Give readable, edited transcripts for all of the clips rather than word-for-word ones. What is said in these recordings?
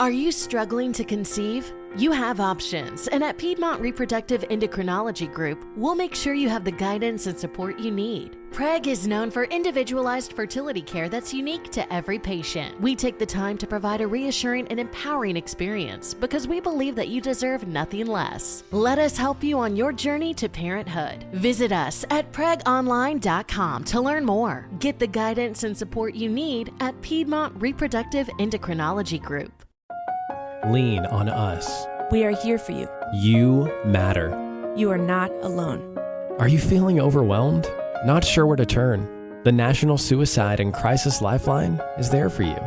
Are you struggling to conceive? You have options, and at Piedmont Reproductive Endocrinology Group, we'll make sure you have the guidance and support you need. PREG is known for individualized fertility care that's unique to every patient. We take the time to provide a reassuring and empowering experience because we believe that you deserve nothing less. Let us help you on your journey to parenthood. Visit us at pregonline.com to learn more. Get the guidance and support you need at Piedmont Reproductive Endocrinology Group. Lean on us. We are here for you. You matter. You are not alone. Are you feeling overwhelmed? Not sure where to turn? The National Suicide and Crisis Lifeline is there for you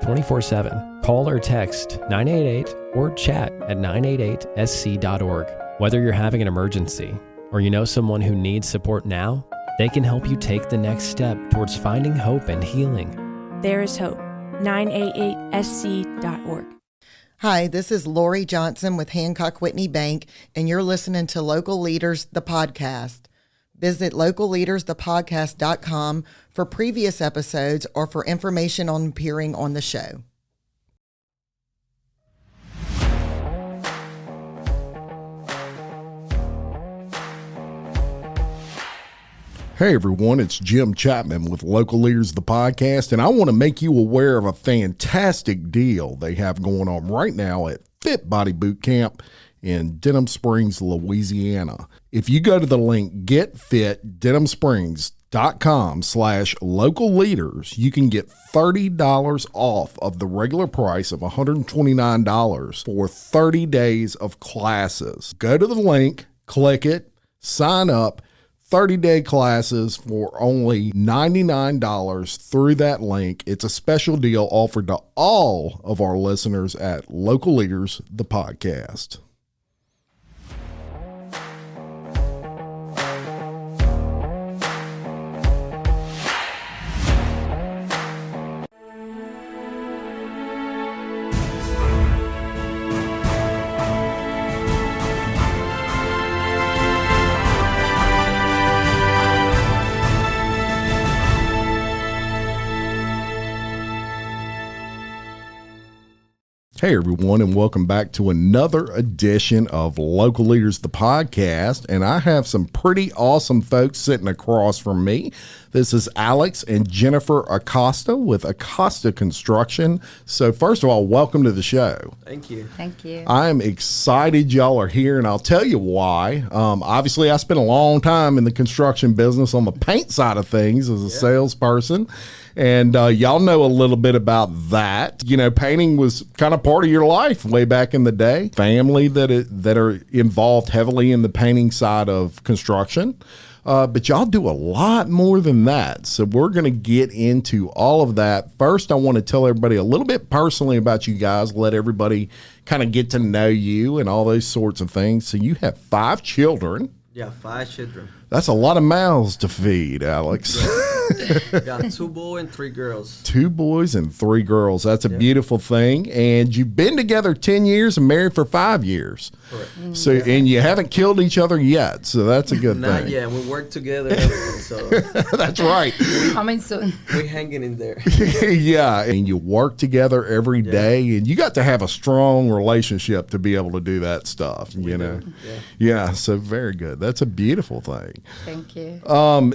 24/7. Call or text 988 or chat at 988sc.org. Whether you're having an emergency or you know someone who needs support now, they can help you take the next step towards finding hope and healing. There is hope. 988sc.org. Hi, this is Lori Johnson with Hancock Whitney Bank, and you're listening to Local Leaders, the podcast. Visit localleadersthepodcast.com for previous episodes or for information on appearing on the show. Hey everyone, it's Jim Chapman with Local Leaders, the podcast, and I want to make you aware of a fantastic deal they have going on right now at Fit Body Boot Camp in Denham Springs, Louisiana. If you go to the link getfitdenhamsprings.com/local leaders, you can get $30 off of the regular price of $129 for 30 days of classes. Go to the link, click it, sign up. 30-day classes for only $99 through that link. It's a special deal offered to all of our listeners at Local Leaders, the podcast. Hey everyone, and welcome back to another edition of Local Leaders, the podcast. And I have some pretty awesome folks sitting across from me. This is Alex and Jennifer Acosta with Acosta Construction. So first of all, welcome to the show. Thank you. Thank you. I am excited y'all are here, and I'll tell you why. Obviously, I spent a long time in the construction business on the paint side of things as a salesperson. And y'all know a little bit about that. You know, painting was kind of part of your life way back in the day. Family that are involved heavily in the painting side of construction. But y'all do a lot more than that. So we're going to get into all of that. First, I want to tell everybody a little bit personally about you guys, let everybody kind of get to know you and all those sorts of things. So you have 5 children. Yeah, 5 children. That's a lot of mouths to feed, Alex. Got 2 boys and 3 girls. 2 boys and 3 girls. That's a beautiful thing. And you've been together 10 years and married for 5 years. Correct. So, and you haven't killed each other yet. So that's a good Not thing. yet. We work together. Everything, so That's right. Coming soon. we're hanging in there. Yeah. And you work together every day, and you got to have a strong relationship to be able to do that stuff, you know? Yeah. So very good. That's a beautiful thing. Thank you.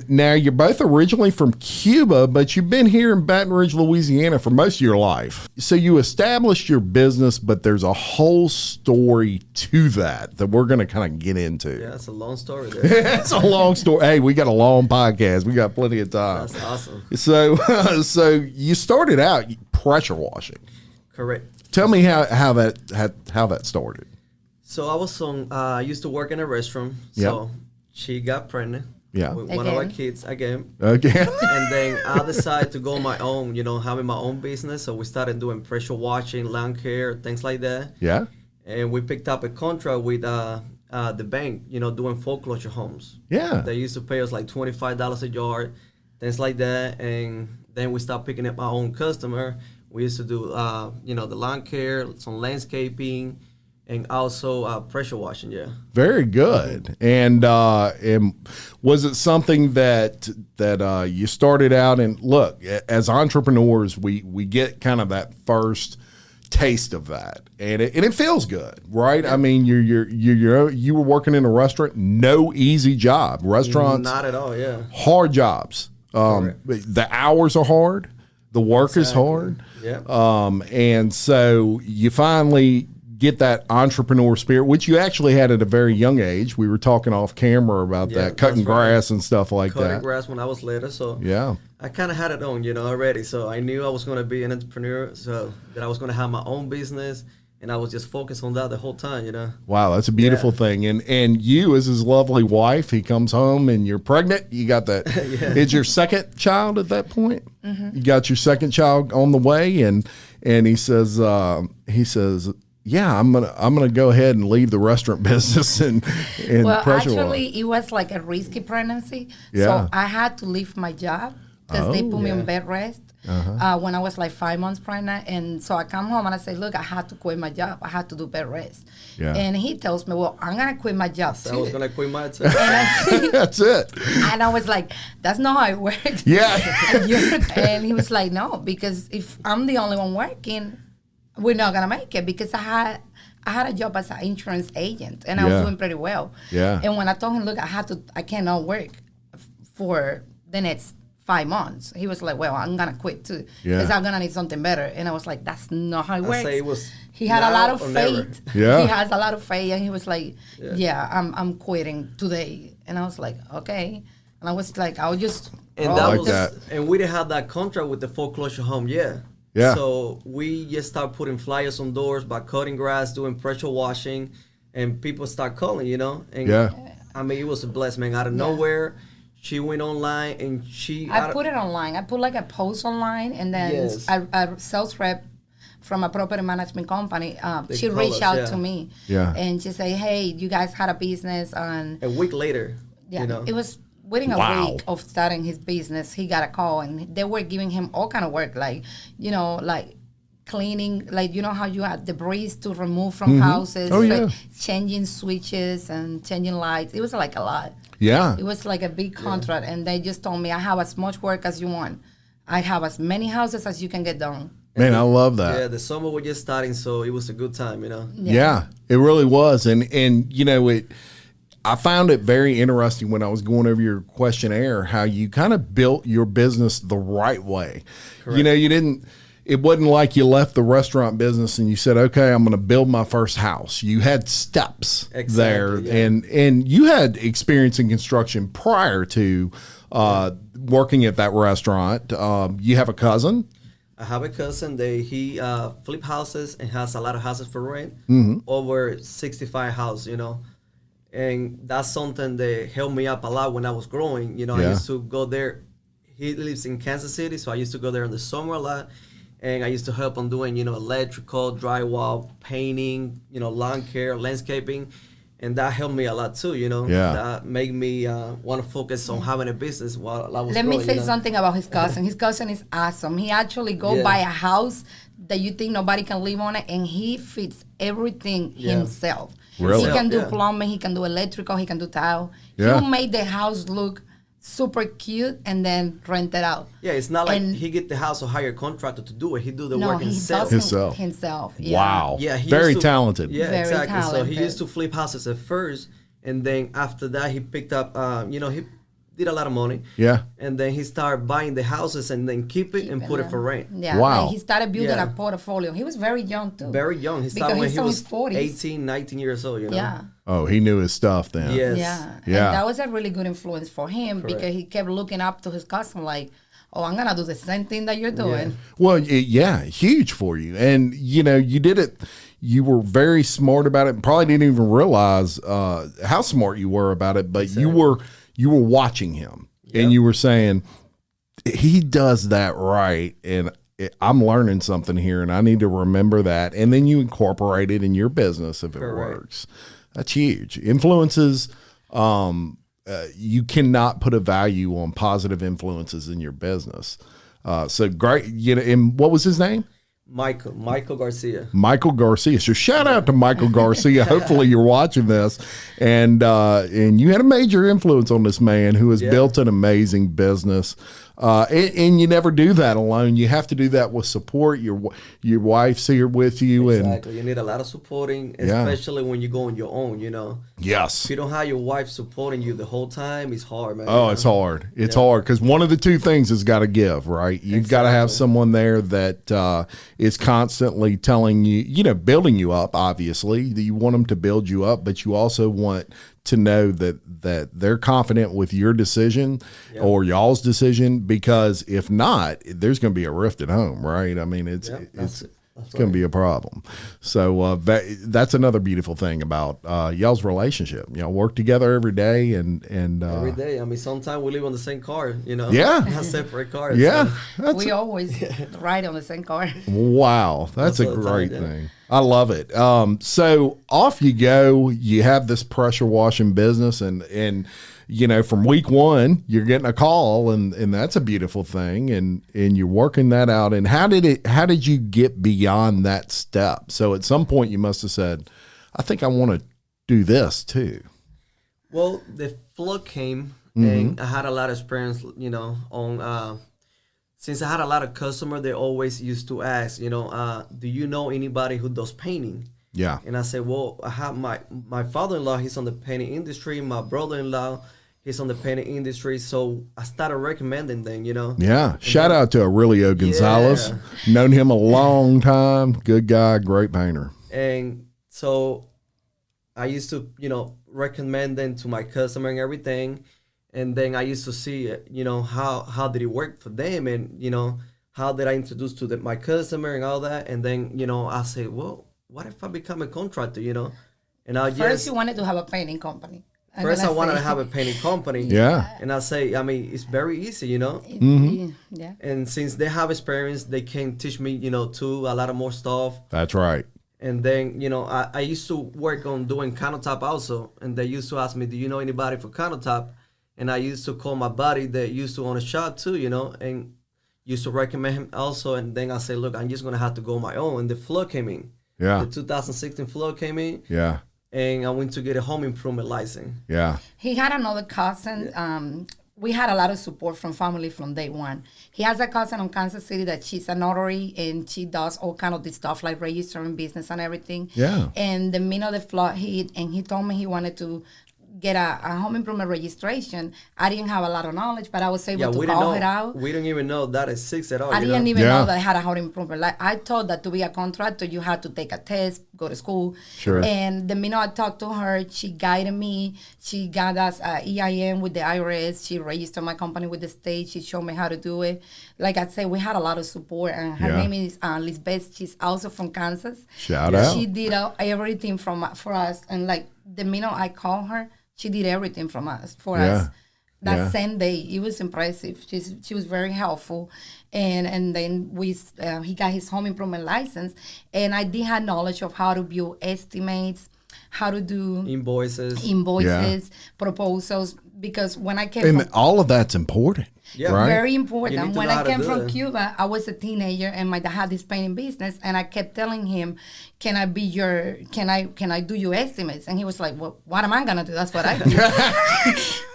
Now, you're both originally from Cuba, but you've been here in Baton Rouge, Louisiana for most of your life. So you established your business, but there's a whole story to that we're going to kind of get into. Yeah, it's a long story there. It's a long story. Hey, we got a long podcast. We got plenty of time. That's awesome. So you started out pressure washing. Correct. Tell me how that started. So I used to work in a restaurant. So she got pregnant. Yeah. With one of our kids again. Again. And then I decided to go on my own, having my own business. So we started doing pressure washing, lawn care, things like that. Yeah. And we picked up a contract with the bank, doing foreclosure homes. Yeah. They used to pay us like $25 a yard, things like that. And then we started picking up our own customer. We used to do, the lawn care, some landscaping, and also pressure washing. Yeah. Very good. And was it something that you started out and look, as entrepreneurs, we get kind of that first taste of that, and it feels good, right? I mean, you were working in a restaurant, no easy job. Restaurants, Not at all. Yeah. hard jobs. The hours are hard. The work is hard. Yeah. And so you finally get that entrepreneur spirit, which you actually had at a very young age. We were talking off camera about that, cutting grass and stuff like Cutting that. grass when I was little, so Yeah. I kind of had it on, already. So I knew I was going to be an entrepreneur, so that I was going to have my own business, and I was just focused on that the whole time. Wow, that's a beautiful thing. And you, as his lovely wife, he comes home and you're pregnant. You got that. It's your second child at that point. Mm-hmm. You got your second child on the way, and he says, yeah, I'm gonna go ahead and leave the restaurant business and well, pressure actually, it was like a risky pregnancy, Yeah. so I had to leave my job because they put me on bed rest when I was like 5 months pregnant, and so I come home and I say, look, I had to quit my job. I had to do bed rest, and he tells me, well, I'm gonna quit my job So too. I was going to quit my too. That's it. And I was like, that's not how it works. Yeah. And he was like, no, because if I'm the only one working, we're not gonna make it, because I had a job as an insurance agent, and I was doing pretty well. Yeah. And when I told him, look, I cannot work for the next 5 months, he was like, well, I'm gonna quit too, because I'm gonna need something better. And I was like, that's not how it works. say it was He had a now lot of or never. faith. Yeah. He has a lot of faith, and he was like, I'm quitting today. And I was like, okay. And I was like, I'll just And roll that like was, with that. and we didn't have that contract with the foreclosure home yet. Yeah. So we just start putting flyers on doors by cutting grass, doing pressure washing, and people start calling, And I mean, it was a blessing, out of nowhere. She went online and I put it online. I put like a post online, and then a sales rep from a property management company, she call reached us, out to me. Yeah. And she said, hey, you guys had a business. And a week later, it was within a week of starting his business, he got a call, and they were giving him all kind of work, like, like cleaning, like, how you have debris to remove from houses, changing switches and changing lights. It was like a lot. Yeah. It was like a big contract, and they just told me, I have as much work as you want. I have as many houses as you can get done. Man, I love that. Yeah, the summer was just starting, so it was a good time, Yeah, it really was. And I found it very interesting when I was going over your questionnaire, how you kind of built your business the right way. Correct. It wasn't like you left the restaurant business and you said, okay, I'm going to build my first house. You had steps there, and you had experience in construction prior to working at that restaurant. You have a cousin? I have a cousin. He flip houses and has a lot of houses for rent, over 65 houses, And that's something that helped me up a lot when I was growing. I used to go there. He lives in Kansas City, so I used to go there in the summer a lot. And I used to help him doing, electrical, drywall, painting, lawn care, landscaping. And that helped me a lot too, That made me want to focus on having a business while I was Let growing, me say something about his cousin. His cousin is awesome. He actually buy a house that you think nobody can live on it, and he fits everything himself. Really? He can do plumbing, he can do electrical, he can do tile. Yeah. He made the house look super cute and then rent it out. Yeah, it's not like he get the house or hire a contractor to do it. He do the work he himself. does himself. Yeah. Wow. Yeah, he very used to- talented. Yeah, Very exactly. So talented. he used to flip houses at first, and then after that he picked up, he did a lot of money. Yeah. And then he started buying the houses and then keep it and put it for rent. Yeah. Wow. And he started building Yeah. a portfolio. He was very young too. Very young. He started Because when he's he in was his 40s. 18, 19 years old, Yeah. Oh, he knew his stuff then. Yes. Yeah. Yeah. And that was a really good influence for him because he kept looking up to his cousin like, oh, I'm going to do the same thing that you're doing. Well, huge for you. And, you did it. You were very smart about it and probably didn't even realize how smart you were about it, but you were watching him and you were saying, he does that right. And I'm learning something here and I need to remember that. And then you incorporate it in your business if it works. That's huge. Influences, you cannot put a value on positive influences in your business. So great. And what was his name? Michael Garcia. Michael Garcia. So shout out to Michael Garcia. Hopefully you're watching this. And you had a major influence on this man who has built an amazing business. And you never do that alone. You have to do that with support. Your wife's here with you. Exactly. You need a lot of supporting, especially when you go on your own, Yes. If you don't have your wife supporting you the whole time, it's hard, man. Oh, it's hard. It's hard because one of the two things has got to give, right? You've got to have someone there that is constantly telling you, building you up, obviously. You want them to build you up, but you also want to know that they're confident with your decision or y'all's decision, because if not, there's going to be a rift at home, right? I mean, it's going to be a problem. So that's another beautiful thing about y'all's relationship. Work together every day and every day. I mean, sometimes we live on the same car. Yeah, not separate cars. Yeah, so. We always ride on the same car. Wow, that's a great thing. I love it. So off you go. You have this pressure washing business, and from week one, you're getting a call, and that's a beautiful thing, and you're working that out. And how did you get beyond that step? So at some point, you must have said, "I think I want to do this too." Well, the flood came, and I had a lot of experience, on. Since I had a lot of customers, they always used to ask, do you know anybody who does painting? Yeah. And I said, well, I have my father-in-law, he's on the painting industry. My brother-in-law, he's on the painting industry. So I started recommending them, Yeah. Shout out to Aurelio Gonzalez. Yeah. Known him a long time. Good guy, great painter. And so I used to, recommend them to my customer and everything. And then I used to see, how did it work for them, and how did I introduce to my customer and all that. And then I say, well, what if I become a contractor, And I first you wanted to have a painting company. First I wanted to have a painting company. Yeah. And I say, I mean, it's very easy, Yeah. And since they have experience, they can teach me, too, a lot of more stuff. That's right. And then, I used to work on doing countertop also, and they used to ask me, do you know anybody for countertop? And I used to call my buddy that used to own a shop too, and used to recommend him also. And then I said, look, I'm just going to have to go on my own. And the flood came in. Yeah. The 2016 flood came in. Yeah. And I went to get a home improvement license. Yeah. He had another cousin. We had a lot of support from family from day one. He has a cousin in Kansas City that she's a notary, and she does all kind of this stuff like registering business and everything. Yeah. And the minute the flood hit, and he told me he wanted to get a home improvement registration. I didn't have a lot of knowledge, but I was able to call it out. We didn't even know that exists at all. I didn't even know that I had a home improvement. Like, I thought that to be a contractor, you had to take a test, go to school. Sure. And the minute I talked to her, she guided me. She got us EIN with the IRS. She registered my company with the state. She showed me how to do it. Like I said, we had a lot of support. And her name is Lisbeth. She's also from Kansas. Shout out. She did everything for us. And like the minute I called her, she did everything for us. That same day, it was impressive. She was very helpful, and then he got his home improvement license, and I did have knowledge of how to build estimates, how to do invoices, proposals. Because when I came, and all of that's important. Yeah, right? Very important. When I came from Cuba, I was a teenager, and my dad had this painting business, and I kept telling him, "Can I do your estimates?" And he was like, "Well, what am I gonna do? That's what I do."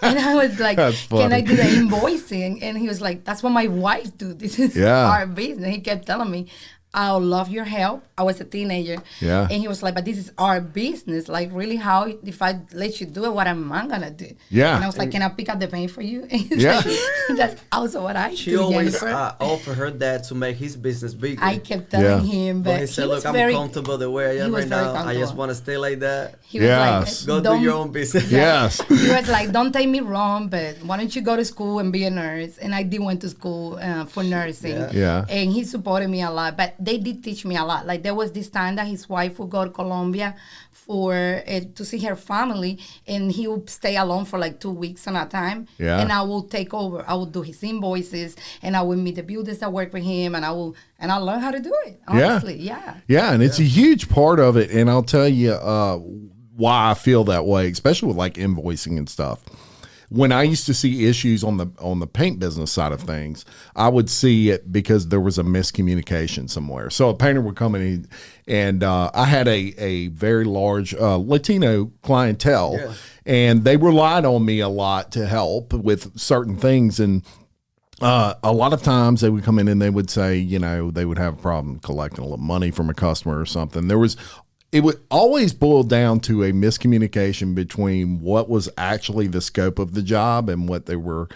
And I was like, "Can I do the invoicing?" And he was like, "That's what my wife do. This is our business." He kept telling me, "I'll love your help." I was a teenager. Yeah. And he was like, "But this is our business. Like, really, how, if I let you do it, what am I going to do?" Yeah. And I was like, "Can I pick up the paint for you?" Yeah. That's also what I She do, always Jennifer. offered her dad to make his business bigger. I kept telling him, But but he said, he was look, very, I'm comfortable the way I am right now. I just want to stay like that. he was Yes. like, Go do your own business. Yes. He was like, "Don't take me wrong, but why don't you go to school and be a nurse?" And I did went to school for nursing. Yeah. And he supported me a lot. But they did teach me a lot. Like, there was this time that his wife would go to Colombia to see her family, and he would stay alone for like 2 weeks at a time. Yeah. And I will take over. I will do his invoices, and I will meet the builders that work with him, and I learned how to do it. Honestly, Yeah, and it's a huge part of it. And I'll tell you why I feel that way, especially with like invoicing and stuff. When I used to see issues on the paint business side of things, I would see it because there was a miscommunication somewhere. So a painter would come in, and I had a very large Latino clientele, and they relied on me a lot to help with certain things. And A lot of times they would come in and they would say, they would have a problem collecting a little money from a customer or something. It would always boil down to a miscommunication between what was actually the scope of the job and what they were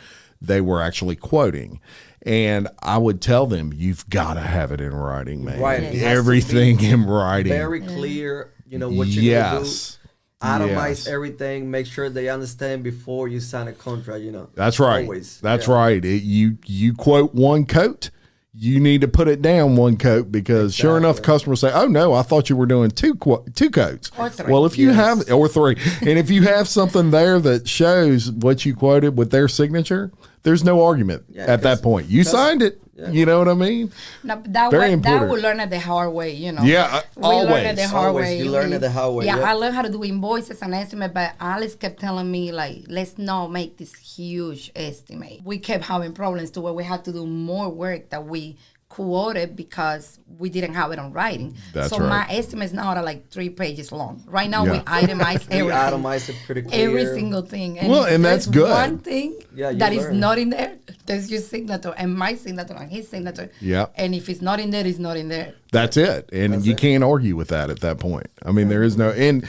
actually quoting. And I would tell them, you've got to have it in writing, man. Right. Everything in writing. Very clear, what you're going to do. Itemize Yes. everything. Make sure they understand before you sign a contract. That's right. Always. That's right. You quote one coat, you need to put it down one coat because sure enough, customers say, "Oh no, I thought you were doing two coats." Or three. Well, if you have or three, and if you have something there that shows what you quoted with their signature, there's no argument at that point. You signed it. Yeah. You know what I mean? No, but that Very way, that important. we learn it the hard way, Yeah, We learn it the always. hard Always. way. You learn it the hard way, Yeah, yeah. I learned how to do invoices and estimate, but Alice kept telling me, like, let's not make this huge estimate. We kept having problems to where we had to do more work that we quoted because we didn't have it on writing. That's so right. my estimates now are like 3 pages long. Right now we Yeah. itemize We everything. itemize it pretty clear. Every single thing. Well, if and that's there's good. one thing Yeah, you that is learn. not in there, there's your signature and my signature and his signature. Yeah. And if it's not in there, it's not in there. That's it. And you can't argue with that at that point. I mean, there is no, and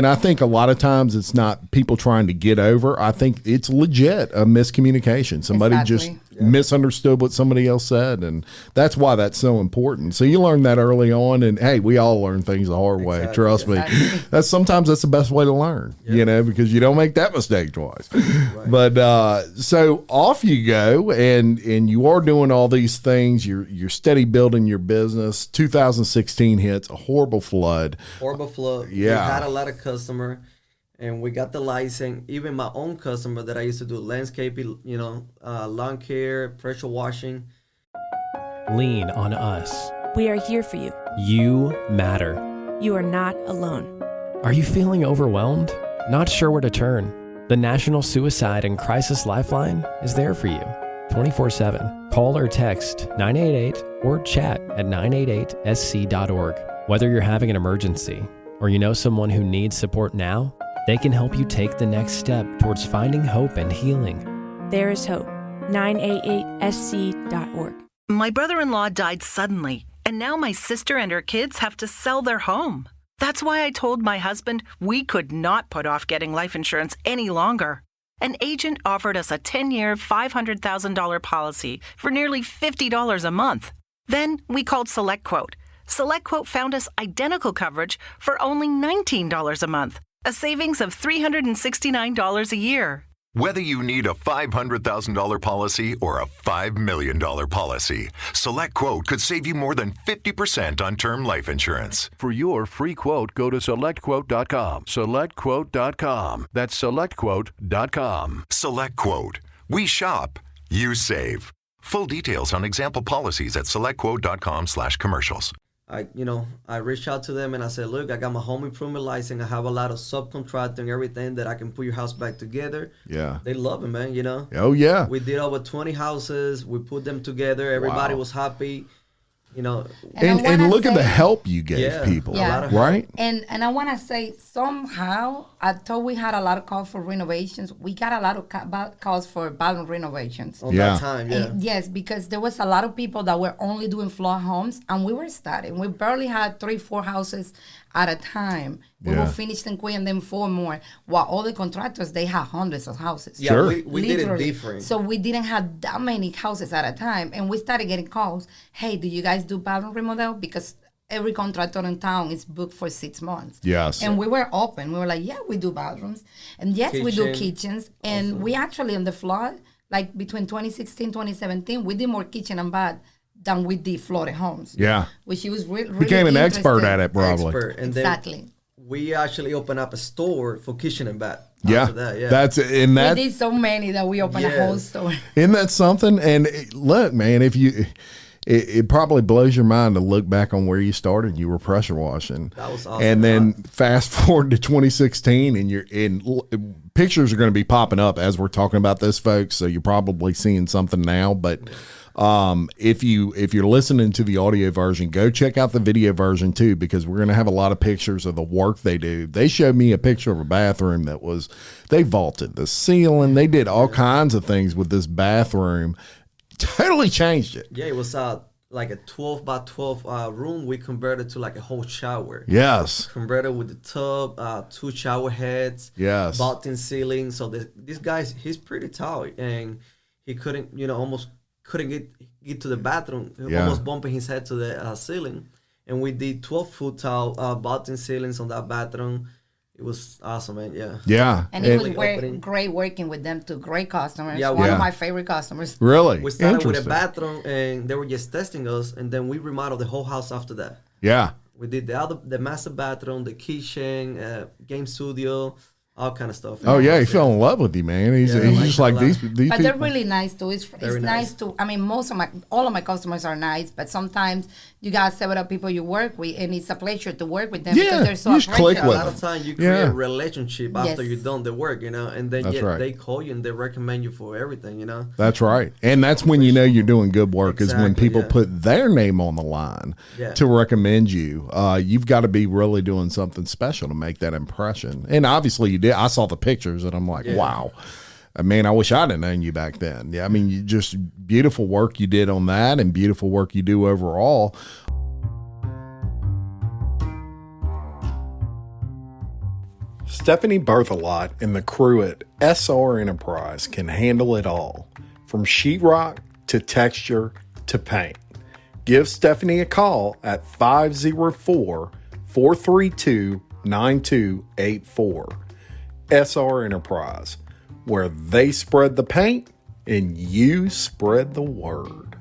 I think a lot of times it's not people trying to get over. I think it's legit a miscommunication. Somebody just misunderstood what somebody else said. And that's why that's so important. So you learn that early on. And hey, we all learn things the hard way. Trust me. Sometimes that's the best way to learn, because you don't make that mistake twice. But so off you go and you are doing all these things. You're steady building your business. 2016 hits, a horrible flood. Yeah. We had a lot of customer and we got the license. Even my own customer that I used to do landscaping, lawn care, pressure washing. Lean on us. We are here for you. You matter. You are not alone. Are you feeling overwhelmed? Not sure where to turn? The National Suicide and Crisis Lifeline is there for you 24/7. Call or text 988 or chat at 988sc.org. Whether you're having an emergency or you know someone who needs support now, they can help you take the next step towards finding hope and healing. There is hope. 988sc.org. My brother-in-law died suddenly, and now my sister and her kids have to sell their home. That's why I told my husband we could not put off getting life insurance any longer. An agent offered us a 10-year, $500,000 policy for nearly $50 a month. Then we called SelectQuote. SelectQuote found us identical coverage for only $19 a month, a savings of $369 a year. Whether you need a $500,000 policy or a $5 million policy, SelectQuote could save you more than 50% on term life insurance. For your free quote, go to SelectQuote.com. SelectQuote.com. That's SelectQuote.com. SelectQuote. We shop, you save. Full details on example policies at SelectQuote.com/commercials. I reached out to them and I said, look, I got my home improvement license. I have a lot of subcontracting, everything that I can put your house back together. Yeah. They love it, man, Oh, yeah. We did over 20 houses. We put them together. Everybody was happy, And look at the help you gave people, a lot of right? And I want to say somehow, I thought we had a lot of calls for renovations. We got a lot of calls for bathroom renovations. On that time, And yes, because there was a lot of people that were only doing floor homes, and we were starting. We barely had 3-4 houses at a time. We were finished in Queen and then 4 more. While all the contractors, they had hundreds of houses. Yeah, Sure. we did it different. So we didn't have that many houses at a time. And we started getting calls. Hey, do you guys do bathroom remodel? Because every contractor in town is booked for 6 months. Yes. And we were open. We were like, yeah, we do bathrooms. And yes, we do Kitchen. kitchens. And we actually on the flood, like between 2016, 2017, we did more kitchen and bath than we did flooded homes. Yeah. Which he was really Became an expert interested. at it, probably. Expert. And Exactly. then we actually opened up a store for kitchen and bath. Yeah. After that, That's in that. We did so many that we opened a whole store. Isn't that something? And look, man, if you, it probably blows your mind to look back on where you started. You were pressure washing. That was awesome. And then fast forward to 2016, and pictures are going to be popping up as we're talking about this, folks. So you're probably seeing something now, but. If you're listening to the audio version, go check out the video version too, because we're going to have a lot of pictures of the work they do. They showed me a picture of a bathroom they vaulted the ceiling. They did all kinds of things with this bathroom totally changed it. Yeah, it was like a 12 by 12 room. We converted to like a whole shower. Yes. Converted with the tub, 2 shower heads. Yes. Vaulting ceiling. So this guy, he's pretty tall, and he couldn't, almost couldn't get to the bathroom. Almost bumping his head to the ceiling. And we did 12-foot tall vaulting ceilings on that bathroom. It was awesome, man. Yeah. Yeah. And it was great working with them too. Great customers. Yeah, One of my favorite customers. Really? We started with a bathroom, and they were just testing us, and then we remodeled the whole house after that. Yeah. We did the master bathroom, the kitchen, game studio, all kind of stuff. Oh yeah, he fell in love with you, man. He's just like these But people. they're really nice too. It's nice to. I mean, all of my customers are nice, but sometimes you got several people you work with, and it's a pleasure to work with them because they're so appreciative. A lot of times you create a relationship after you've done the work, and then they call you and they recommend you for everything, That's right, and that's when you know you're doing good work is when people put their name on the line to recommend you. You've got to be really doing something special to make that impression, and obviously you did. I saw the pictures and I'm like, wow. Man, I wish I'd have known you back then. Yeah, I mean, you just beautiful work you did on that and beautiful work you do overall. Stephanie Berthelot and the crew at SR Enterprise can handle it all, from sheetrock to texture to paint. Give Stephanie a call at 504-432-9284. SR Enterprise, where they spread the paint and you spread the word.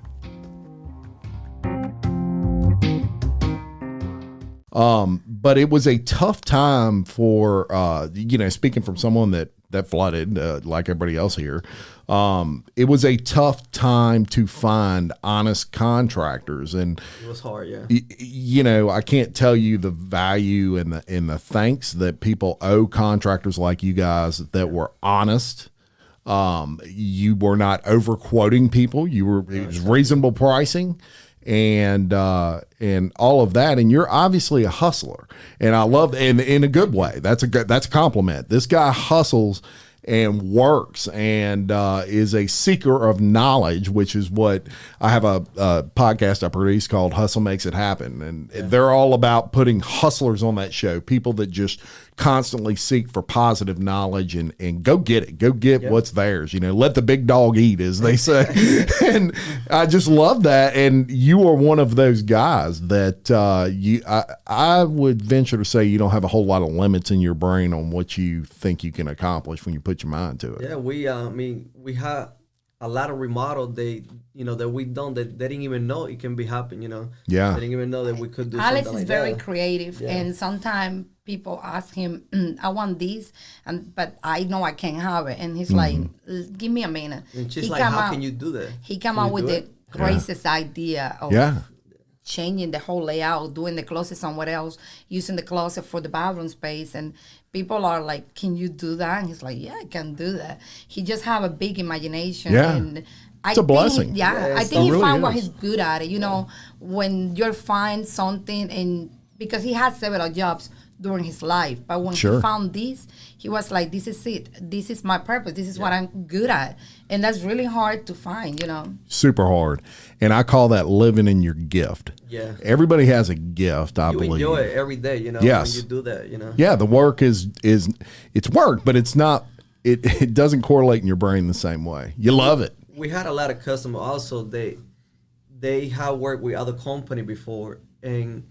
But it was a tough time for, speaking from someone that flooded, like everybody else here, it was a tough time to find honest contractors. And it was hard, yeah. I can't tell you the value and the thanks that people owe contractors like you guys that were honest. You were not overquoting people. It was reasonable pricing. And all of that, and you're obviously a hustler, and I love, and in a good way. That's a compliment. This guy hustles and works, and is a seeker of knowledge, which is what I have a podcast I produce called Hustle Makes It Happen, and they're all about putting hustlers on that show, people that just constantly seek for positive knowledge and go get it. Go get what's theirs. Let the big dog eat, as they say. And I just love that. And you are one of those guys that I would venture to say you don't have a whole lot of limits in your brain on what you think you can accomplish when you put your mind to it. Yeah, we had a lot of remodel that we done that they didn't even know it can be happening. Yeah, they didn't even know that we could do. Alex something is like very that. creative, and sometimes people ask him, "I want this," but I know I can't have it, and he's like, "Give me a minute." And she's like, "How can you do that?" He came out with the greatest idea of changing the whole layout, doing the closet somewhere else, using the closet for the bathroom space, and people are like, "Can you do that?" And he's like, "Yeah, I can do that." He just have a big imagination, and it's a blessing. I think he found what he's good at it. When you find something, and because he had several jobs during his life, but when he found this, he was like, "This is it. This is my purpose. This is what I'm good at," and that's really hard to find. Super hard, and I call that living in your gift. Yeah, everybody has a gift. I believe you enjoy it every day. Yes. When you do that. Yeah, the work is it's work, but it's not. It doesn't correlate in your brain the same way. You love it. We had a lot of customers also. They have worked with other company before, and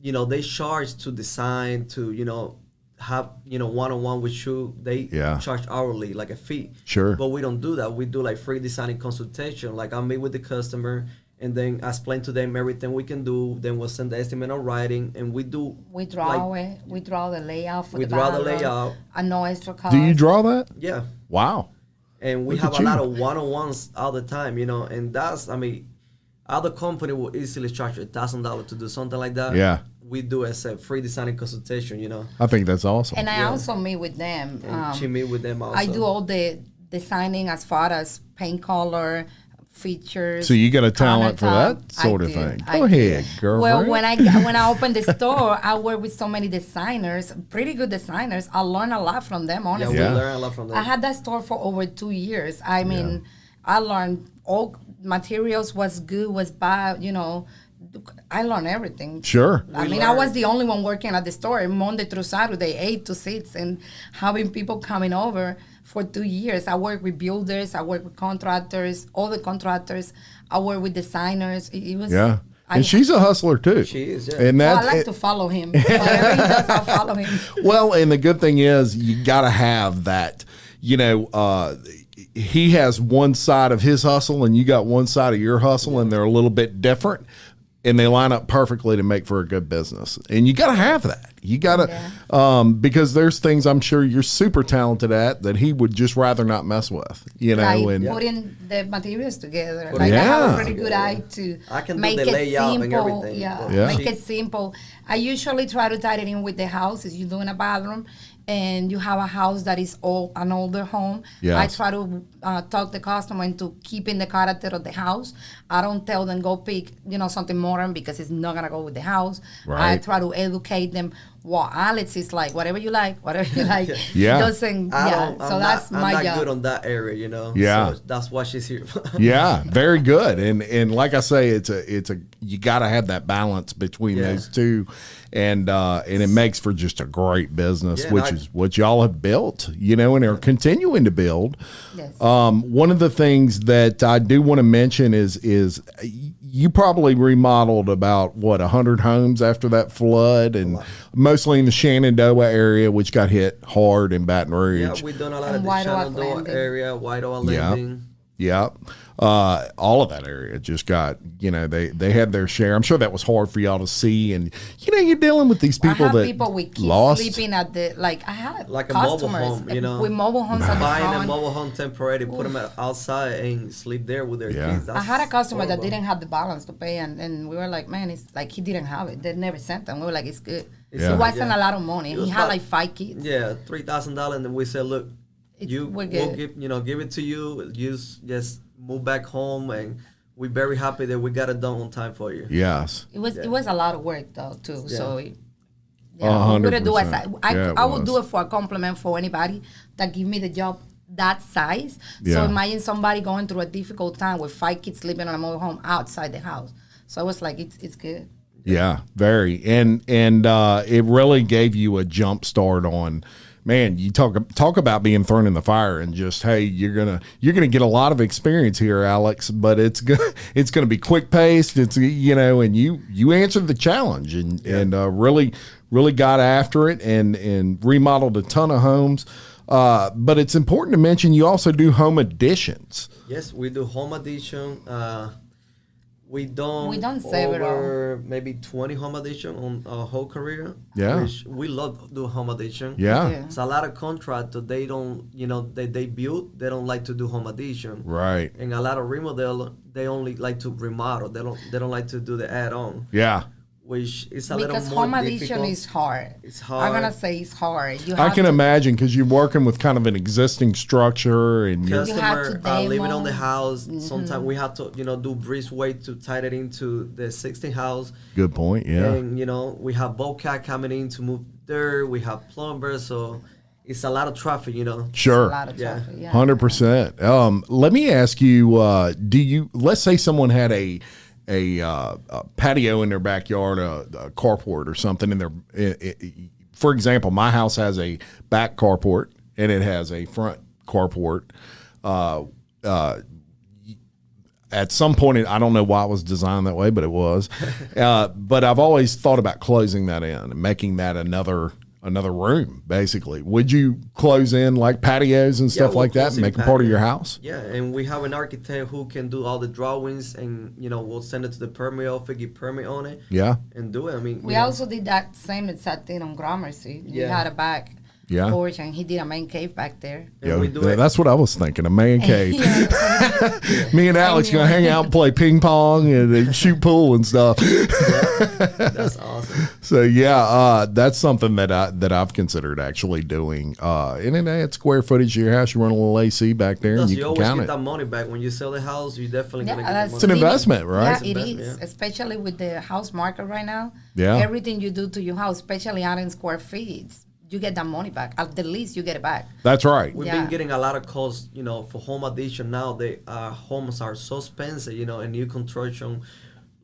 they charge to design, to have one-on-one with you. They charge hourly, like a fee. Sure. But we don't do that. We do like free designing consultation. Like I meet with the customer, and then I explain to them everything we can do. Then we'll send the estimate on writing, and we do. We draw it. We draw the layout for the bathroom. We draw the layout. And no extra cost. Do you draw that? Yeah. Wow. And we have a lot of one-on-ones all the time, and that's, other company will easily charge you $1,000 to do something like that. Yeah. We do as a free designing consultation, I think that's awesome. And I also meet with them. And she meet with them also. I do all the designing as far as paint color, features. So you got a talent for that sort of thing. Go ahead, girl. Well, when I opened the store, I work with so many designers, pretty good designers. I learned a lot from them, honestly. Yeah, we learn a lot from them. I had that store for over 2 years. I mean, I learned all materials was good, was bad, I learned everything. Sure. I was the only one working at the store Monday through Saturday, 8 to 6, and having people coming over for 2 years. I work with builders, I work with contractors, all the contractors. I work with designers. It was and she's a hustler too. She is, yeah. And I like to follow him. Whatever he does, I'll follow him. Well, and the good thing is you got to have that, he has one side of his hustle and you got one side of your hustle, and they're a little bit different, and they line up perfectly to make for a good business. And you got to have that. You got to, because there's things I'm sure you're super talented at that he would just rather not mess with, and putting the materials together. I have a pretty good eye to make it simple. Make it simple. I usually try to tie it in with the house. If you're doing a bathroom and you have a house that is an older home, I try to talk the customer into keeping the character of the house. I don't tell them go pick something modern because it's not gonna go with the house. I try to educate them what Alex is like. Whatever you like. Doesn't. So that's my job. I'm not good on that area, So that's why she's here. Very good. And like I say, it's a you got to have that balance between those two, and it makes for just a great business, which is what y'all have built, and are continuing to build. Yes. One of the things that I do want to mention is you probably remodeled about 100 homes after that flood, and mostly in the Shenandoah area, which got hit hard in Baton Rouge. Yeah, we've done a lot of the Shenandoah area, White Oak Landing. Yeah. All of that area just got, they had their share. I'm sure that was hard for y'all to see. And, you're dealing with these people that people with kids lost. Sleeping at I had like a customers mobile home, with mobile homes at the buying front. a mobile home temporarily, put them outside and sleep there with their kids. I had a customer that didn't have the balance to pay, and we were like, man, it's like he didn't have it. They never sent them. We were like, it's good. It wasn't a lot of money. He had like 5 kids. Yeah, $3,000, and then we said, look, we'll give it to you. Just move back home, and we're very happy that we got it done on time for you. Yes. It was a lot of work though too. Yeah. So I would do I would do it for a compliment for anybody that give me the job that size. So imagine somebody going through a difficult time with 5 kids living on a mobile home outside the house. So I was like, it's good. Yeah, very. And it really gave you a jump start on, man, you talk about being thrown in the fire, and just, hey, you're gonna get a lot of experience here, Alex, but it's gonna be quick paced. It's and you answered the challenge and really got after it and remodeled a ton of homes. But it's important to mention you also do home additions. Yes, we do home addition. We done several, maybe 20 home addition on our whole career. Yeah, which we love to do home addition. Yeah, it's a lot of contractors. They don't, they build. They don't like to do home addition. Right. And a lot of remodel, they only like to remodel. They don't like to do the add-on. Yeah. Which is a little more difficult. Because home addition is hard. It's hard. I'm gonna say it's hard. I can imagine, because you're working with kind of an existing structure, and customer living on the house. Mm-hmm. Sometimes we have to, do breezeway to tie it into the 16 house. Good point. Yeah. And we have Bobcat coming in to move dirt. We have plumbers, so it's a lot of traffic. Sure. It's a lot of traffic. Yeah. 100%. Let me ask you: let's say someone had a patio in their backyard, a carport or something in their. For example, my house has a back carport and it has a front carport. At some point, I don't know why it was designed that way, but it was. But I've always thought about closing that in and making that another room, basically. Would you close in like patios and stuff like that and make them part of your house? Yeah, and we have an architect who can do all the drawings, and we'll send it to the permit office, get permit on it. Yeah. And do it. I mean, we also did that same exact thing on Gramercy. We had a back porch, and he did a man cave back there. Yeah, that's what I was thinking, a man cave. Me and Alex gonna hang out and play ping pong and shoot pool and stuff. That's awesome. So that's something that I've considered actually doing. And it adds square footage to your house. You run a little AC back there, and you always can get that money back when you sell the house. You definitely gonna get the money. It's an investment, right? Yeah, it is, especially with the house market right now. Yeah, everything you do to your house, especially adding square feet, you get that money back. At the least, you get it back. That's right. We've been getting a lot of calls, for home addition now. Homes are so expensive, and new construction.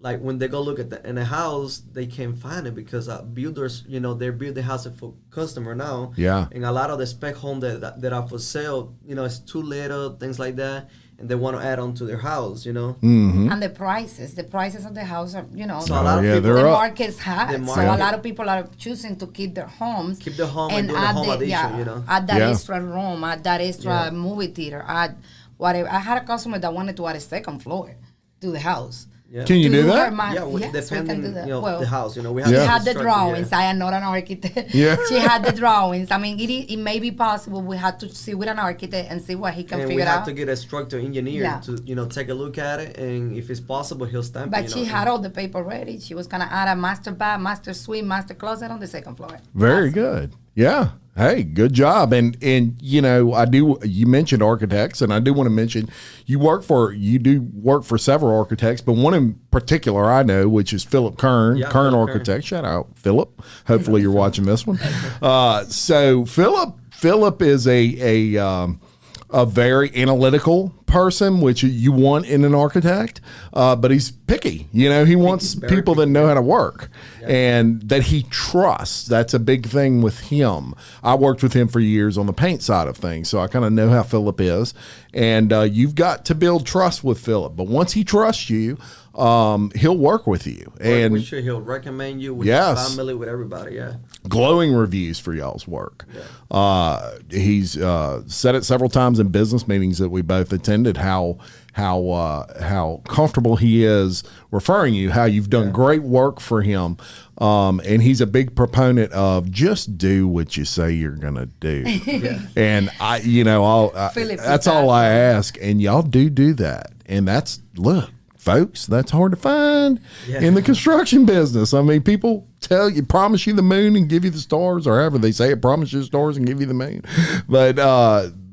Like when they go look at in a house, they can't find it because builders, they build the house for customer now. Yeah. And a lot of the spec homes that are for sale, it's too little, things like that. And they want to add on to their house, Mm-hmm. And the prices of the house are, So a lot of people, the market's high. So a lot of people are choosing to keep their homes. Keep the home and do the home addition, add that extra room, add that extra movie theater, add whatever. I had a customer that wanted to add a second floor to the house. Yeah. Can you do that? Depending, well, the house, we have. She had the drawings. I am not an architect. Yeah. She had the drawings. I mean, it may be possible. We had to see with an architect and see what he can figure out. And we have to get a structural engineer to, take a look at it, and if it's possible, he'll stamp it. But she had all the paper ready. She was gonna add a master bath, master suite, master closet on the second floor. Very good. Yeah. Hey, good job. And you mentioned architects, and I do want to mention you do work for several architects, but one in particular I know, which is Philip Kern, Kern Architect. Shout out, Philip. Hopefully you're watching this one. So Philip is a very analytical person, which you want in an architect, but he's picky. He wants people that know how to work and that he trusts. That's a big thing with him. I worked with him for years on the paint side of things, so I kind of know how Philip is. And you've got to build trust with Philip. But once he trusts you, he'll work with you. And we sure he'll recommend you with your family, with everybody. Yeah. Glowing reviews for y'all's work. Yeah. He's said it several times in business meetings that we both attended how comfortable he is referring you, how you've done great work for him. And he's a big proponent of just do what you say you're going to do. And that's all I ask. And y'all do that. And folks, that's hard to find in the construction business. I mean, people promise you the moon and give you the stars, or however they say it, promise you the stars and give you the moon.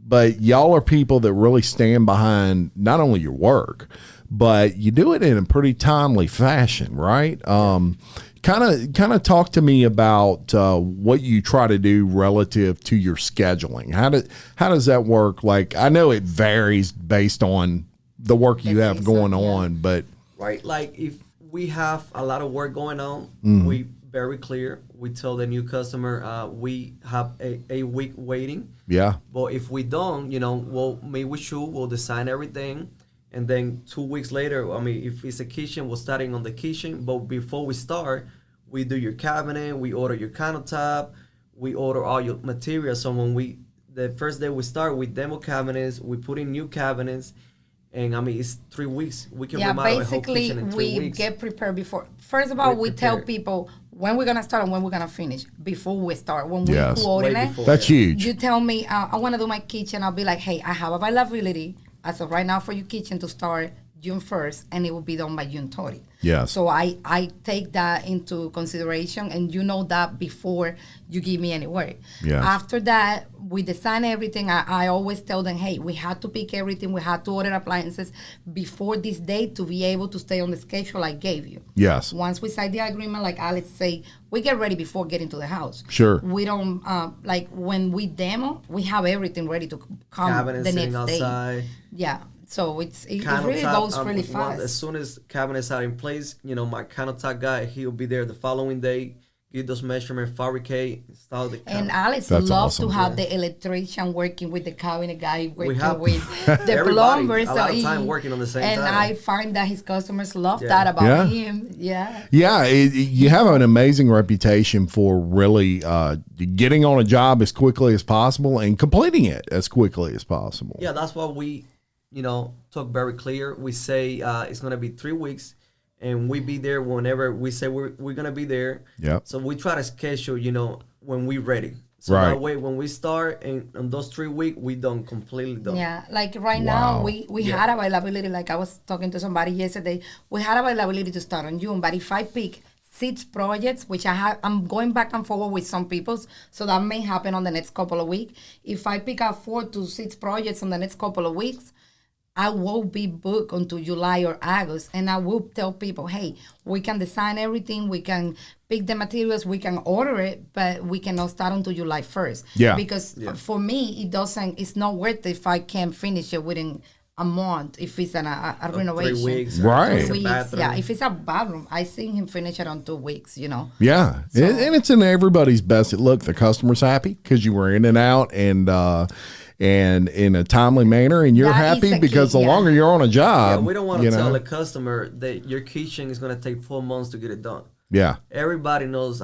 But y'all are people that really stand behind not only your work, but you do it in a pretty timely fashion, right? Kind of talk to me about what you try to do relative to your scheduling. How does that work? Like, I know it varies based on the work you have going on, but right, like if we have a lot of work going on, we very clear. We tell the new customer we have a week waiting. Yeah. But if we don't, we'll design everything, and then 2 weeks later, if it's a kitchen, we're starting on the kitchen. But before we start, we do your cabinet, we order your countertop, we order all your materials. So the first day we start with demo cabinets, we put in new cabinets. And it's 3 weeks. We can remodel a whole kitchen in 3 weeks. We get prepared before. First of all, we tell people when we're gonna start and when we're gonna finish before we start. When we coordinate, that's huge. You tell me I want to do my kitchen. I'll be like, hey, I have availability as of right now for your kitchen to start June 1st, and it will be done by June 30th. Yes. So I take that into consideration, and that before you give me any work. Yes. After that, we design everything. I always tell them, hey, we had to pick everything. We had to order appliances before this date to be able to stay on the schedule I gave you. Yes. Once we sign the agreement, like Alex say, we get ready before getting to the house. Sure. We don't, like when we demo, we have everything ready to come Cabinets the next outside. day. Yeah. So it really goes really fast. As soon as cabinets are in place, my countertop guy, he'll be there the following day, get those measurements, fabricate, install the cabinet. And Alex loves to have the electrician working with the cabinet guy, working with the plumber. A lot of time working on the same time. And I find that his customers love that about him. Yeah. Yeah, you have an amazing reputation for really getting on a job as quickly as possible and completing it as quickly as possible. Yeah, that's why we talk very clear. We say it's going to be 3 weeks, and we be there whenever we say we're going to be there. Yeah. So we try to schedule, when we're ready. So that way, when we start, and on those 3 weeks, we done completely done. Yeah, like right now, we had availability. Like I was talking to somebody yesterday, we had availability to start on June. But if I pick 6 projects, which I'm going back and forward with some people, so that may happen on the next couple of weeks. If I pick up 4 to 6 projects on the next couple of weeks, I will be booked until July or August, and I will tell people, hey, we can design everything, we can pick the materials, we can order it, but we cannot start until July 1st. Yeah. Because for me, it's not worth it if I can't finish it within a month, if it's a renovation. 3 weeks. Right. 3 weeks, if it's a bathroom, I seen him finish it on 2 weeks, Yeah. So, and it's in everybody's best. Look, the customer's happy because you were in and out and in a timely manner, and you're That is happy the because key, the longer you're on a job. We don't want to tell the customer that your kitchen is going to take 4 months to get it done. Yeah. Everybody knows,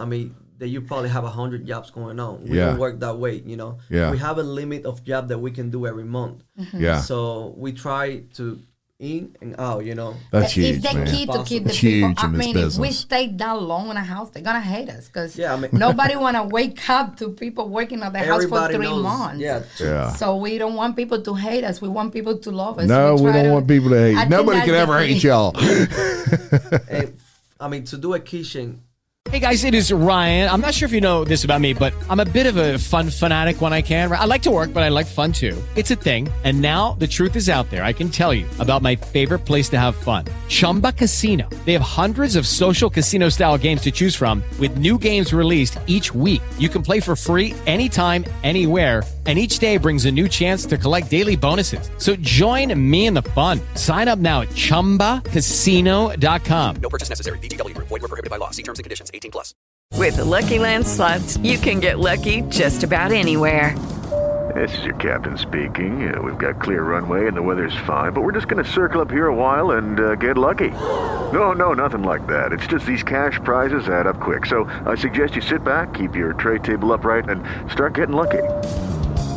that you probably have 100 jobs going on. We Yeah. don't work that way, Yeah. We have a limit of job that we can do every month. Yeah. So we try to in and out, That's huge, it's the man. key to keep the It's people. huge in this If we business. stay that long in a house, they're gonna hate us because Yeah, nobody wanna wake up to people working at the house for Everybody 3 knows, months. Yeah. So we don't want people to hate us. We want people to love us. No, we try don't want people to I hate. think Nobody that's can the ever key. hate y'all. To do a kitchen. Hey guys, it is Ryan. I'm not sure if you know this about me, but I'm a bit of a fun fanatic when I can. I like to work, but I like fun too. It's a thing. And now the truth is out there. I can tell you about my favorite place to have fun. Chumba Casino. They have hundreds of social casino style games to choose from with new games released each week. You can play for free anytime, anywhere. And each day brings a new chance to collect daily bonuses. So join me in the fun. Sign up now at ChumbaCasino.com. No purchase necessary. VGW Group. Void where prohibited by law. See terms and conditions. 18+. With the Lucky Land Slots, you can get lucky just about anywhere. This is your captain speaking. We've got clear runway and the weather's fine, but we're just going to circle up here a while and get lucky. No, nothing like that. It's just these cash prizes add up quick. So I suggest you sit back, keep your tray table upright, and start getting lucky.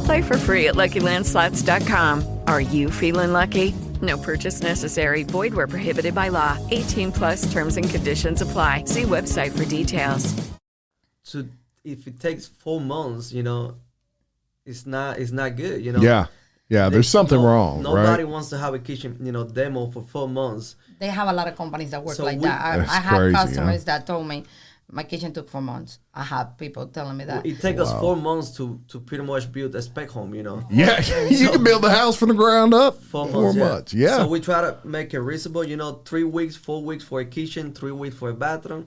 Play for free at LuckyLandSlots.com. Are you feeling lucky? No purchase necessary. Void where prohibited by law. 18+ terms and conditions apply. See website for details. So if it takes 4 months, it's not good, Yeah. There's something wrong, Nobody right? wants to have a kitchen, demo for 4 months. They have a lot of companies that work So like we- that. I That's have crazy, customers that told me my kitchen took 4 months. I have people telling me that. It takes us 4 months to pretty much build a spec home, Yeah. You can build the house from the ground up. 4 4 months. months. Yeah. So we try to make it reasonable, 3 weeks, 4 weeks for a kitchen, 3 weeks for a bathroom,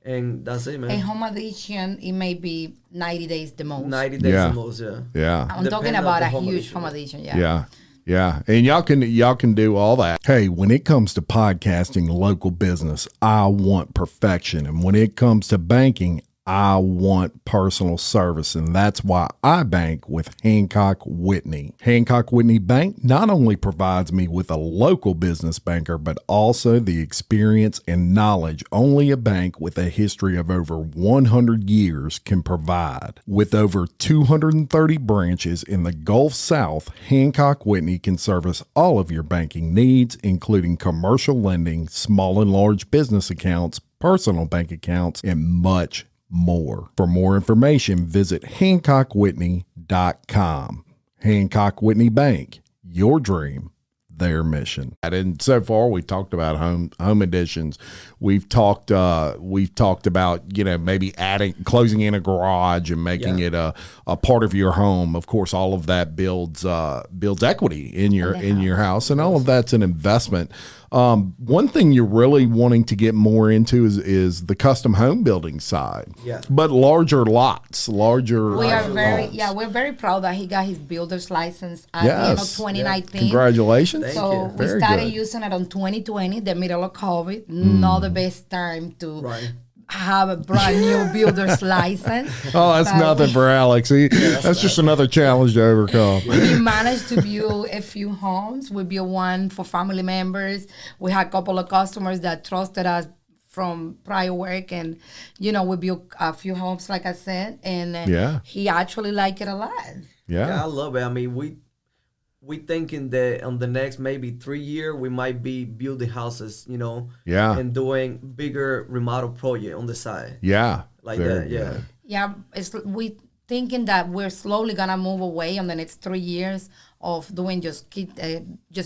and that's it, man. A home addition, it may be 90 days the most. 90 days Yeah. the most, yeah. Yeah. I'm talking Depending on about the a home huge addition. home addition, Yeah. And y'all can do all that. Hey, when it comes to podcasting local business, I want perfection. And when it comes to banking, I want personal service, and that's why I bank with Hancock Whitney. Hancock Whitney Bank not only provides me with a local business banker, but also the experience and knowledge only a bank with a history of over 100 years can provide. With over 230 branches in the Gulf South, Hancock Whitney can service all of your banking needs, including commercial lending, small and large business accounts, personal bank accounts, and much more. For more information, visit HancockWhitney.com. Hancock Whitney Bank, your dream, their mission. And so far, we talked about home additions. We've talked about maybe closing in a garage and making it a part of your home. Of course, all of that builds equity in your house, and all of that's an investment. One thing you're really wanting to get more into is the custom home building side. Yeah. But larger lots, larger. We're very proud that he got his builder's license at the end of 2019. Congratulations. So we Very started good. using it on 2020, the middle of COVID. Not the best time to have a brand new builder's license. Oh, that's nothing for Alex. That's just another challenge to overcome. We managed to build a few homes. We built one for family members. We had a couple of customers that trusted us from prior work, and we built a few homes, like I said, and he actually liked it a lot. Yeah, I love it. We thinking that on the next maybe 3 years we might be building houses, and doing bigger remodel project on the side. Yeah, like that. good. Yeah, we thinking that we're slowly gonna move away in the next 3 years of doing just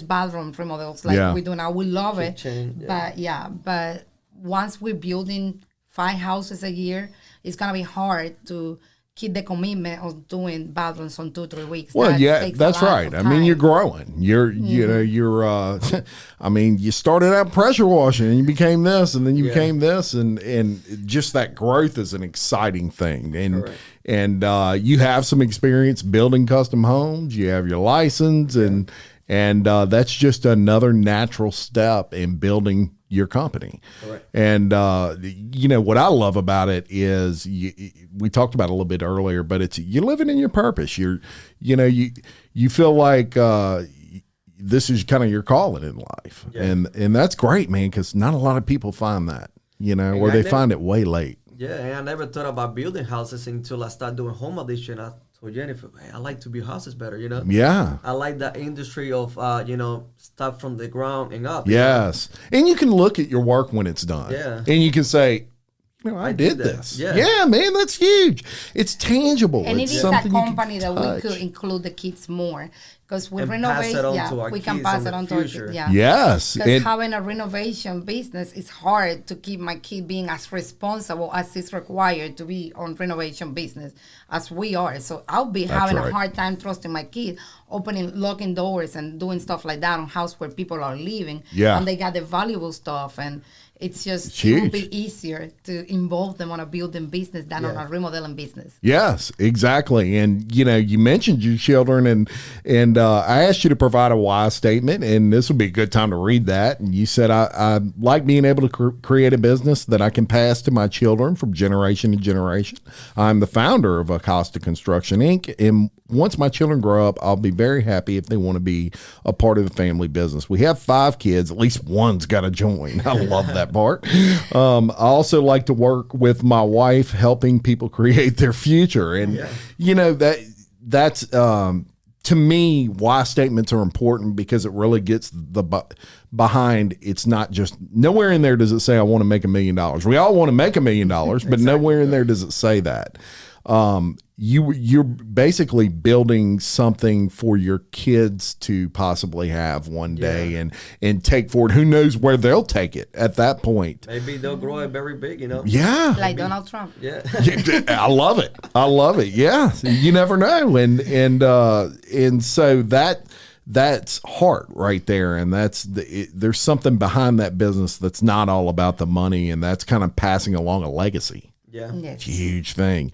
bathroom remodels like we do now. We love Kitchen, it, but once we're building 5 houses a year, it's gonna be hard to keep the commitment of doing bathrooms on 2-3 weeks. Well, That yeah, takes a that's lot right. of I mean, time. you're growing. You're, you know, you're, I mean, you started out pressure washing and you became this and then you became this and just that growth is an exciting thing. And you have some experience building custom homes. You have your license and that's just another natural step in building your company. Correct. And, you know, what I love about it is we talked about it a little bit earlier, but it's, you're living in your purpose. You feel like, this is kind of your calling in life. Yeah. And that's great, man. 'Cause not a lot of people find that, you know, or they find it way late. Yeah. And I never thought about building houses until I started doing home addition. I told Jennifer, hey, I like to build houses better, you know? Yeah. I like that industry of, you know, stuff from the ground and up. Yes. And you can look at your work when it's done. Yeah. And you can say, you know, I did that. this. Yeah. Man, that's huge. It's tangible. And it's it is a something you can company that we touch. could include the kids more. Because we And renovate, pass it on to our we can kids pass in it the on to our future. kids. Yeah. Yes. Because And- having a renovation business is hard to keep my kid being as responsible as is required to be on renovation business as we are. So I'll be having right. a hard time trusting my kid, locking doors and doing stuff like that on house where people are living. Yeah. And they got the valuable stuff and it's just, It's it will huge. be easier to involve them on a building business than on a remodeling business. Yes, exactly. And, you know, you mentioned your children and I asked you to provide a why statement and this would be a good time to read that. And you said, I like being able to create a business that I can pass to my children from generation to generation. I'm the founder of Acosta Construction, Inc. And once my children grow up, I'll be very happy if they want to be a part of the family business. We have 5 kids. At least one's got to join. I love that part. I also like to work with my wife, helping people create their future. And, you know, that's to me, why statements are important because it really gets behind. It's not just, nowhere in there does it say, I want to make $1 million. We all want to make $1 million, but nowhere in there does it say that. You're basically building something for your kids to possibly have one day and take forward. Who knows where they'll take it at that point? Maybe they'll grow it very big, you know? Yeah. Like Donald Trump. Yeah. I love it. I love it. Yeah. You never know. And so that's heart right there. And there's something behind that business that's not all about the money. And that's kind of passing along a legacy. Yeah. Yes. It's a huge thing.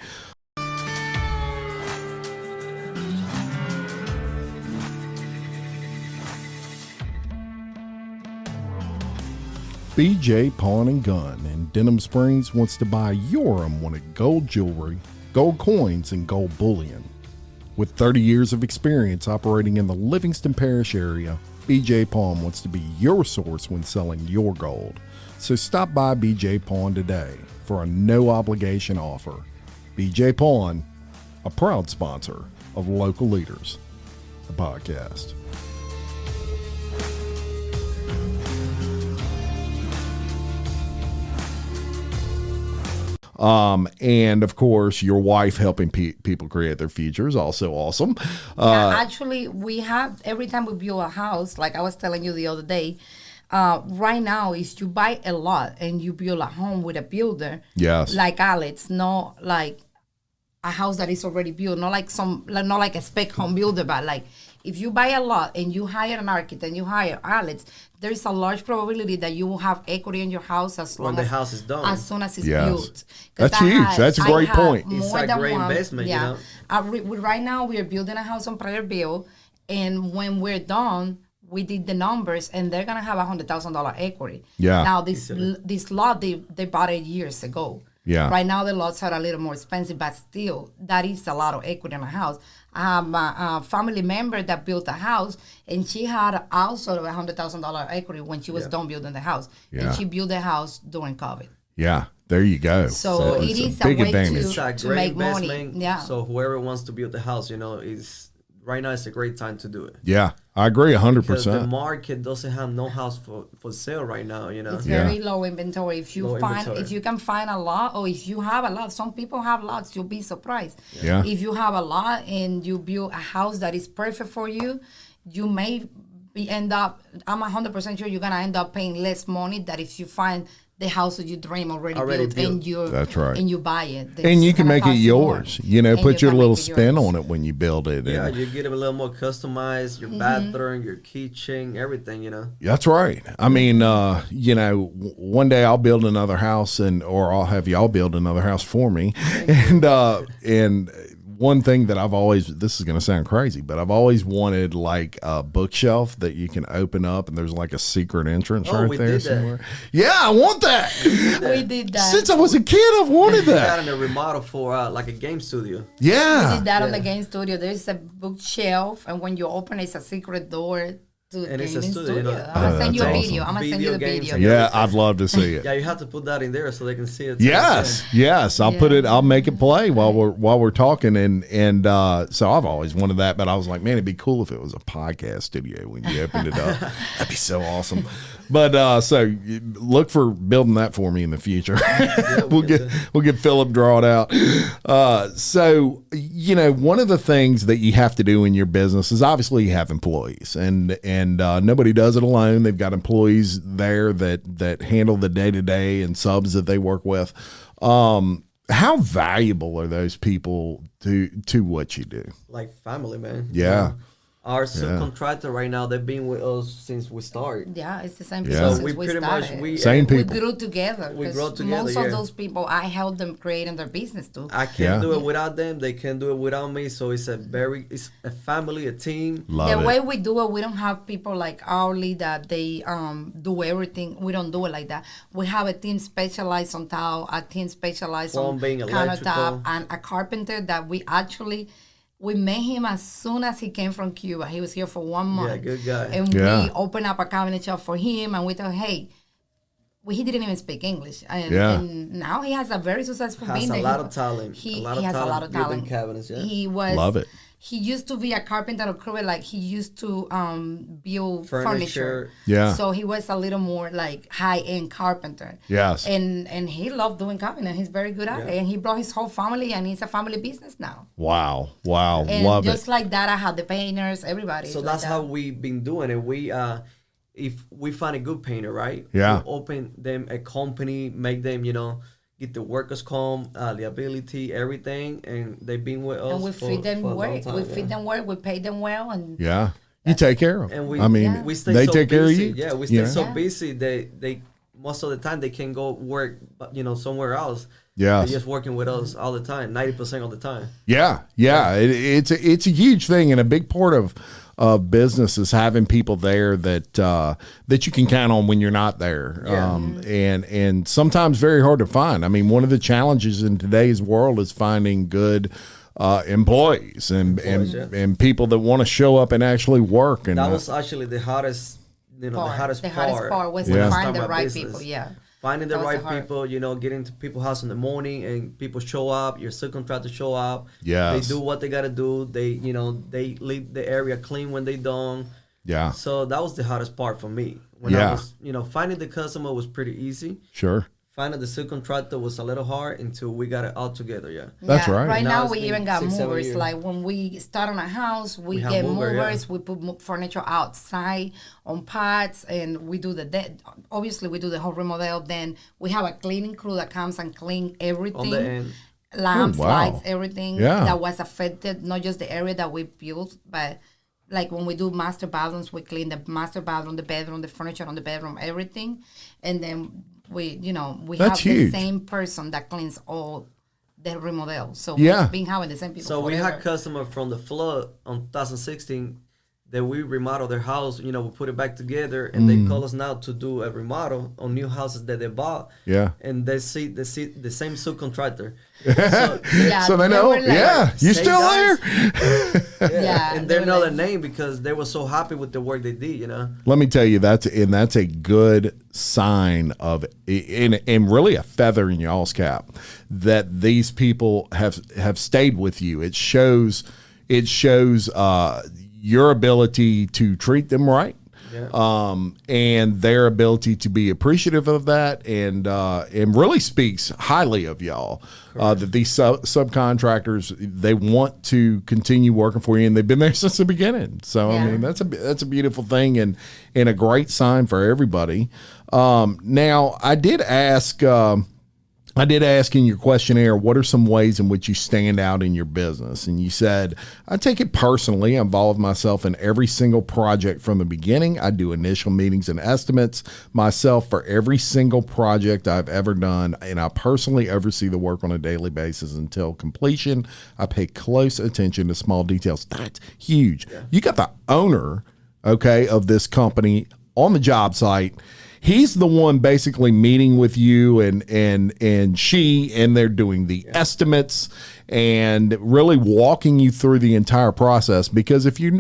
BJ Pawn and Gun in Denham Springs wants to buy your unwanted gold jewelry, gold coins, and gold bullion. With 30 years of experience operating in the Livingston Parish area, BJ Pawn wants to be your source when selling your gold. So stop by BJ Pawn today for a no-obligation offer. BJ Pawn, a proud sponsor of Local Leaders, the podcast. And of course, your wife helping people create their future is also awesome. Actually, we have, every time we build a house, like I was telling you the other day, right now is you buy a lot and you build a home with a builder. Yes. Like Alex, not like a house that is already built, not like a spec home builder, but like if you buy a lot and you hire an architect and you hire Alex, there is a large probability that you will have equity in your house as When the house is done. as soon as it's Yes. built. That's huge. That's a great point. It's a great investment, you know? Right now, we are building a house on Prairieville, and when we're done, we did the numbers, and they're gonna have $100,000 equity. Yeah. Now this lot they bought it years ago. Yeah. Right now the lots are a little more expensive, but still that is a lot of equity in a house. I have a family member that built a house, and she had also $100,000 equity when she was done building the house. Yeah. And she built the house during COVID. Yeah, there you go. So it it's is a big way advantage. It's a to great make money. investment. Yeah. So whoever wants to build the house, you know, right now it's a great time to do it. Yeah, I agree 100%. Because the market doesn't have no house for sale right now, you know. It's very low inventory. If you Low can find a lot, or if you have a lot, some people have lots, you'll be surprised. Yeah. If you have a lot and you build a house that is perfect for you, you may I'm 100% sure you're gonna end up paying less money than if you find the house that you dream already built, and you That's right. and you buy it. And you can make it yours. You know, And put you your can little make it spin yours. on it when you build it. Yeah, And you get it a little more customized. Your bathroom, your kitchen, everything. You know. that's right. I mean, you know, one day I'll build another house, or I'll have y'all build another house for me. And one thing that I've always, this is going to sound crazy, but I've always wanted like a bookshelf that you can open up and there's like a secret entrance Oh, right we there did that. somewhere. Yeah, I want that. We did that. Since I was a kid, I've wanted We that. got in a remodel for like a game studio. Yeah. We did that on the game studio. There's a bookshelf, and when you open it, it's a secret door to the And it's a gaming studio, studio. you know. I'm gonna send you a that's video. awesome. I'm gonna send you the Video games video. and Yeah, I'd love to see it. Yeah, you have to put that in there so they can see it. Yes. I'll put it. I'll make it play while we're talking, and so I've always wanted that, but I was like, man, it'd be cool if it was a podcast studio when you opened it up. That'd be so awesome. But so look for building that for me in the future. we'll get Philip draw it out. So you know, one of the things that you have to do in your business is obviously you have employees, and nobody does it alone. They've got employees there that handle the day-to-day and subs that they work with. How valuable are those people to what you do? Like family, man. Yeah. You know, our subcontractor right now, they've been with us since we started. Yeah, it's the same Yeah. people So since we we pretty started. much- we- Same We people. grew together. We 'cause grew together, Most yeah. of those people, I helped them creating their business too. I can't Yeah. do it without them. They can't do it without me. So it's a family, a team. Love The it. way we do it, we don't have people like hourly that they do everything. We don't do it like that. We have a team specialized on tile, a team specialized Plumbing, on electrical. countertop, and a carpenter that we met him as soon as he came from Cuba. He was here for 1 month. Yeah, good guy. And Yeah. we opened up a cabinet shop for him, and we thought, hey, he didn't even speak English. And, Yeah. and now he has a very successful Has business. a lot of talent. He A lot of has a talent lot of building talent. cabinets, yeah. He was Love it. He used to be a carpenter or crew, like he used to build furniture. Yeah. So he was a little more like high end carpenter. Yes. And he loved doing cabinet. He's very good at it. And he brought his whole family, and it's a family business now. Wow. And Love just it. like that, I had the painters, everybody. So like that's that. how we've been doing it. We if we find a good painter, right? Yeah. We open them a company, make them, get the workers' comp, liability, everything, and they've been with us. And we feed them for a long work. time, We yeah. feed them work. We pay them well, and Yeah. You take care of And them. we, I mean, we stay they so take busy. care of you. Yeah, we stay you know? so Yeah. busy. They most of the time they can go work, somewhere else. Yes. They're just working with us all the time, 90% of the time. Yeah. It's a huge thing, and a big part of business is having people there that you can count on when you're not there. Yeah. And sometimes very hard to find. I mean, one of the challenges in today's world is finding good employees and people that want to show up and actually work. And That was actually the hardest, the hardest part was when I to start find the my right business. people. Yeah. Finding the That was right the hard- people, getting to people's house in the morning and people show up, your subcontractors show up. Yes. They do what they got to do. They, they leave the area clean when they done. Yeah. So that was the hardest part for me. When Yeah. I was, finding the customer was pretty easy. Sure. Finding the subcontractor was a little hard until we got it all together, yeah. That's right. Right Now now, it's we been even got 6-7 movers. years. Like when we start on a house, we have get mover, yeah. movers. We put furniture outside on pots, and we do obviously we do the whole remodel. Then we have a cleaning crew that comes and clean everything. On the end. Lamps, Oh, wow. lights, everything Yeah. that was affected. Not just the area that we built, but like when we do master bathrooms, we clean the master bathroom, the bedroom, the furniture on the bedroom, everything, and then we That's have huge. the same person that cleans all the remodel. So Yeah. we've been having the same people. So we forever. had customers from the flood on 2016 that we remodeled their house, we put it back together, and they call us now to do a remodel on new houses that they bought. Yeah. And they see the same subcontractor. Yeah, So they know. were like, Yeah. You "Same still guys?" there? Yeah, And they they were know like- their name because they were so happy with the work they did, Let me tell you, that's a good sign of, and really a feather in y'all's cap, that these people have stayed with you. It shows your ability to treat them right. and their ability to be appreciative of that, and really speaks highly of y'all. That these subcontractors, they want to continue working for you, and they've been there since the beginning. So I mean, that's a beautiful thing, and a great sign for everybody. Now, I did ask in your questionnaire, what are some ways in which you stand out in your business? And you said, I take it personally. I involve myself in every single project from the beginning. I do initial meetings and estimates myself for every single project I've ever done. And I personally oversee the work on a daily basis until completion. I pay close attention to small details. That's huge. Yeah. You got the owner, of this company on the job site. He's the one basically meeting with you and they're doing the estimates and really walking you through the entire process. Because if y'all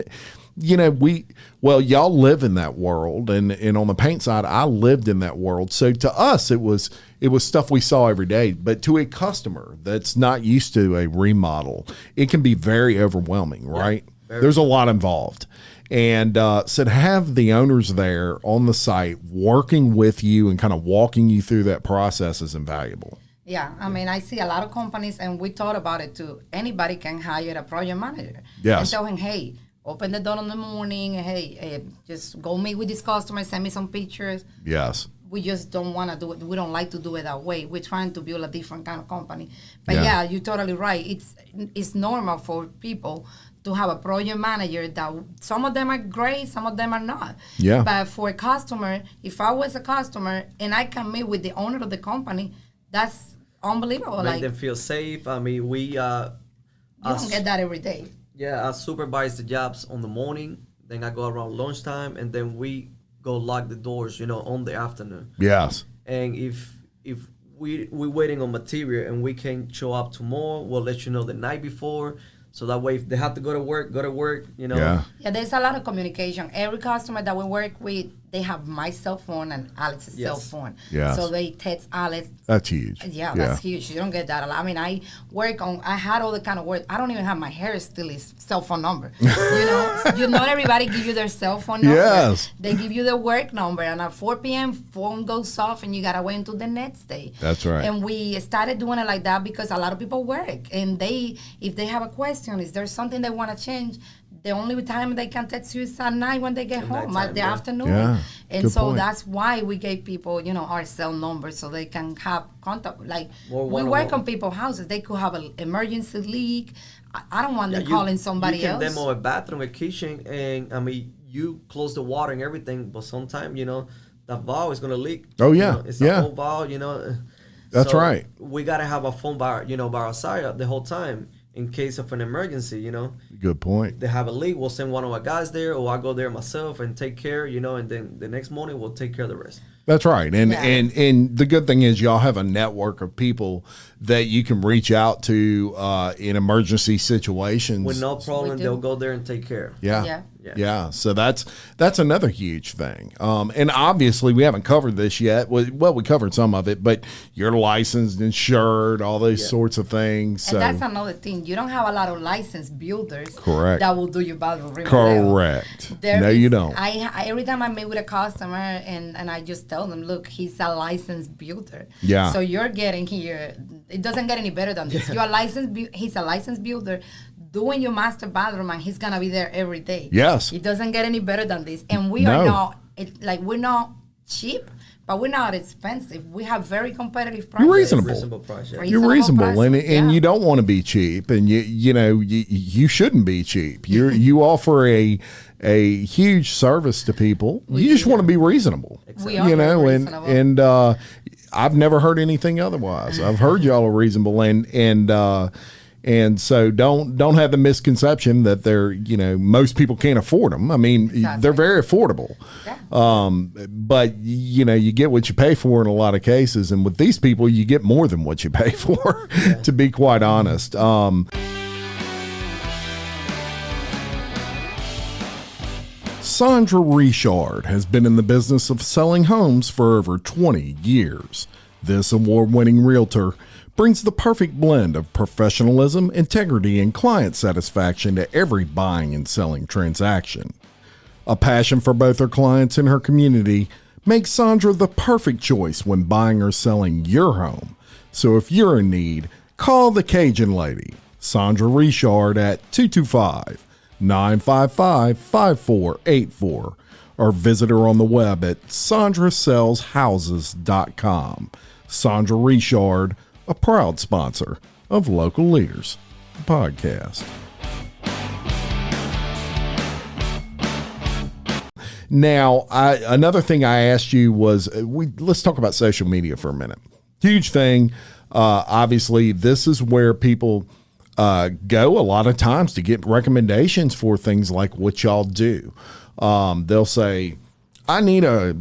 live in that world, and on the paint side, I lived in that world. So to us, it was stuff we saw every day. But to a customer that's not used to a remodel, it can be very overwhelming, right? There's a lot involved. And so to have the owners there on the site working with you and kind of walking you through that process is invaluable. Yeah, I mean, I see a lot of companies, and we thought about it too. Anybody can hire a project manager. Yes. And tell him, hey, open the door in the morning. Hey, just go meet with this customer, send me some pictures. Yes. We just don't want to do it. We don't like to do it that way. We're trying to build a different kind of company. But yeah, you're totally right. It's normal for people to have a project manager that some of them are great, some of them are not. Yeah. But for a customer, if I was a customer and I can meet with the owner of the company, that's unbelievable. Make them feel safe. I mean, you don't get that every day. Yeah, I supervise the jobs on the morning, then I go around lunchtime, and then we go lock the doors, on the afternoon. Yes. And if we're waiting on material and we can't show up tomorrow, we'll let you know the night before. So that way, if they have to go to work, Yeah, there's a lot of communication. Every customer that we work with, they have my cell phone and Alex's cell phone. Yes. So they text Alex. That's huge. Yeah, that's huge. You don't get that a lot. I mean, I had all the kind of work. I don't even have my hairstylist cell phone number. Not everybody give you their cell phone number. Yes. They give you the work number, and at 4 p.m., phone goes off, and you got to wait until the next day. That's right. And we started doing it like that because a lot of people work, and if they have a question, is there something they want to change, the only time they can text you is at night when they get home, at the afternoon. Yeah. And Good so point. that's why we gave people, our cell numbers so they can have contact. Like, More we work on people's houses. They could have an emergency leak. I don't want them calling somebody else. You can demo a bathroom, a kitchen, and, I mean, you close the water and everything, but sometimes, that valve is going to leak. Oh, yeah. It's a whole valve, That's right. We got to have a phone by our side the whole time. In case of an emergency, Good point. They have a leak, we'll send one of our guys there, or I'll go there myself and take care, and then the next morning we'll take care of the rest. That's right. And the good thing is y'all have a network of people that you can reach out to in emergency situations. With no problem, they'll go there and take care. Yeah. So that's another huge thing. And obviously we haven't covered this yet. Well, we covered some of it, but you're licensed, insured, all those sorts of things. So. And that's another thing. You don't have a lot of licensed builders. Correct. That will do your bathroom remodel. Correct. You don't. Every time I meet with a customer and I just tell them, look, he's a licensed builder. Yeah. So you're getting here. It doesn't get any better than this. You're a licensed. He's a licensed builder doing your master bathroom, and he's gonna be there every day. Yes. It doesn't get any better than this. And we are not we're not cheap, but we're not expensive. We have very competitive prices. You're reasonable. Reasonable price, yeah. You're reasonable, and you don't want to be cheap, and you shouldn't be cheap. You offer a huge service to people. You just want to be reasonable. Exactly. We are reasonable. and I've never heard anything otherwise. I've heard y'all are reasonable, and so don't have the misconception that they're, most people can't afford them. I mean, they're very affordable. Yeah. But you get what you pay for in a lot of cases, and with these people, you get more than what you pay for, to be quite honest. Sandra Richard has been in the business of selling homes for over 20 years. This award-winning realtor brings the perfect blend of professionalism, integrity, and client satisfaction to every buying and selling transaction. A passion for both her clients and her community makes Sandra the perfect choice when buying or selling your home. So if you're in need, call the Cajun Lady, Sandra Richard, at 225-955-5484, or visit her on the web at sandrasellshouses.com. Sandra Richard, a proud sponsor of Local Leaders, the podcast. Now, another thing I asked you was, let's talk about social media for a minute. Huge thing. Obviously, this is where people go a lot of times to get recommendations for things like what y'all do. They'll say, I need a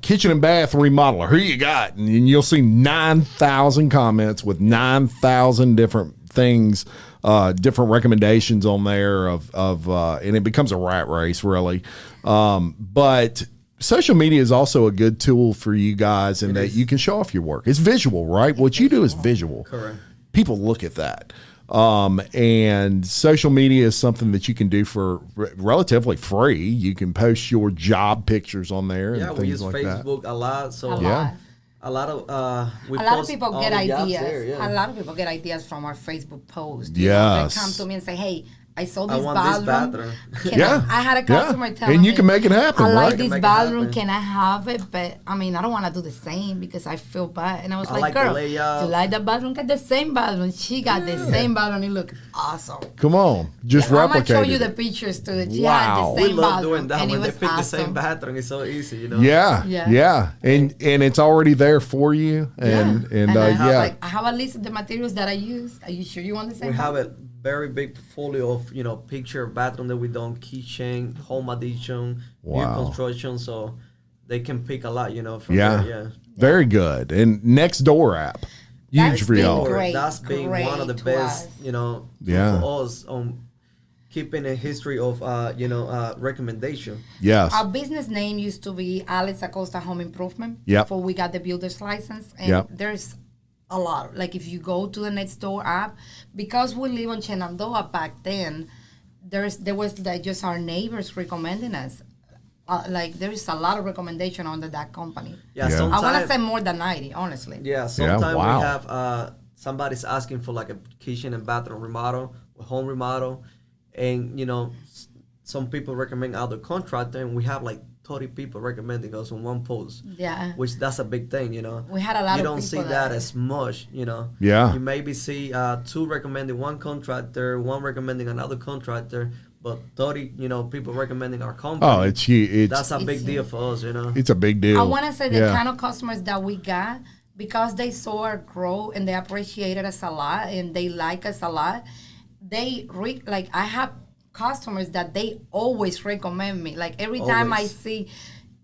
kitchen and bath remodeler. Who you got? And you'll see 9,000 comments with 9,000 different things, different recommendations on there and it becomes a rat race, really. But social media is also a good tool for you guys in that you can show off your work. It's visual, right? What you do is visual. Correct. People look at that. And social media is something that you can do for relatively free. You can post your job pictures on there and things like that. We use Facebook a lot. So a lot of people get ideas. There, A lot of people get ideas from our Facebook post. Yes. They come to me and say, "Hey, I saw I this want bathroom. this I had a customer tell me, and you can make it happen, I like right? this bathroom. Can I have it? But I mean, I don't want to do the same because I feel bad." And I was like, "Girl, you like the bathroom? Get the same bathroom. She got the same bathroom. It looked awesome." Come on, just replicate it. I'm gonna show you the pictures too. She Wow. had the same We love bathroom, doing that and when it they was pick awesome. the same bathroom. It's so easy, you know. Yeah. And it's already there for you. And I have a list of the materials that I use. Are you sure you want the same? We have a very big portfolio of picture bathroom that we done, kitchen, home addition, new construction, so they can pick a lot, from there. Very good. And Nextdoor app, huge for y'all. That's been one of the best, for us on keeping a history of recommendation. Yes. Our business name used to be Alex Acosta Home Improvement. Yep. Before we got the builder's license, and there's a lot. Like if you go to the Nextdoor app, because we live on Shenandoah back then, there was just our neighbors recommending us. There's a lot of recommendation under that company. Yeah. I want to say more than 90, honestly. Yeah. Sometimes we have somebody's asking for like a kitchen and bathroom remodel, or home remodel, and some people recommend other contractor, and we have like 30 people recommending us on one post. Yeah. Which that's a big thing, We had a lot of people. You don't see that as much, Yeah. You maybe see 2 recommending one contractor, 1 recommending another contractor, but 30, people recommending our company. Oh, it's huge. That's a big deal for us, It's a big deal. I want to say the kind of customers that we got, because they saw our growth and they appreciated us a lot and they like us a lot, I have customers that they always recommend me. Like every time I see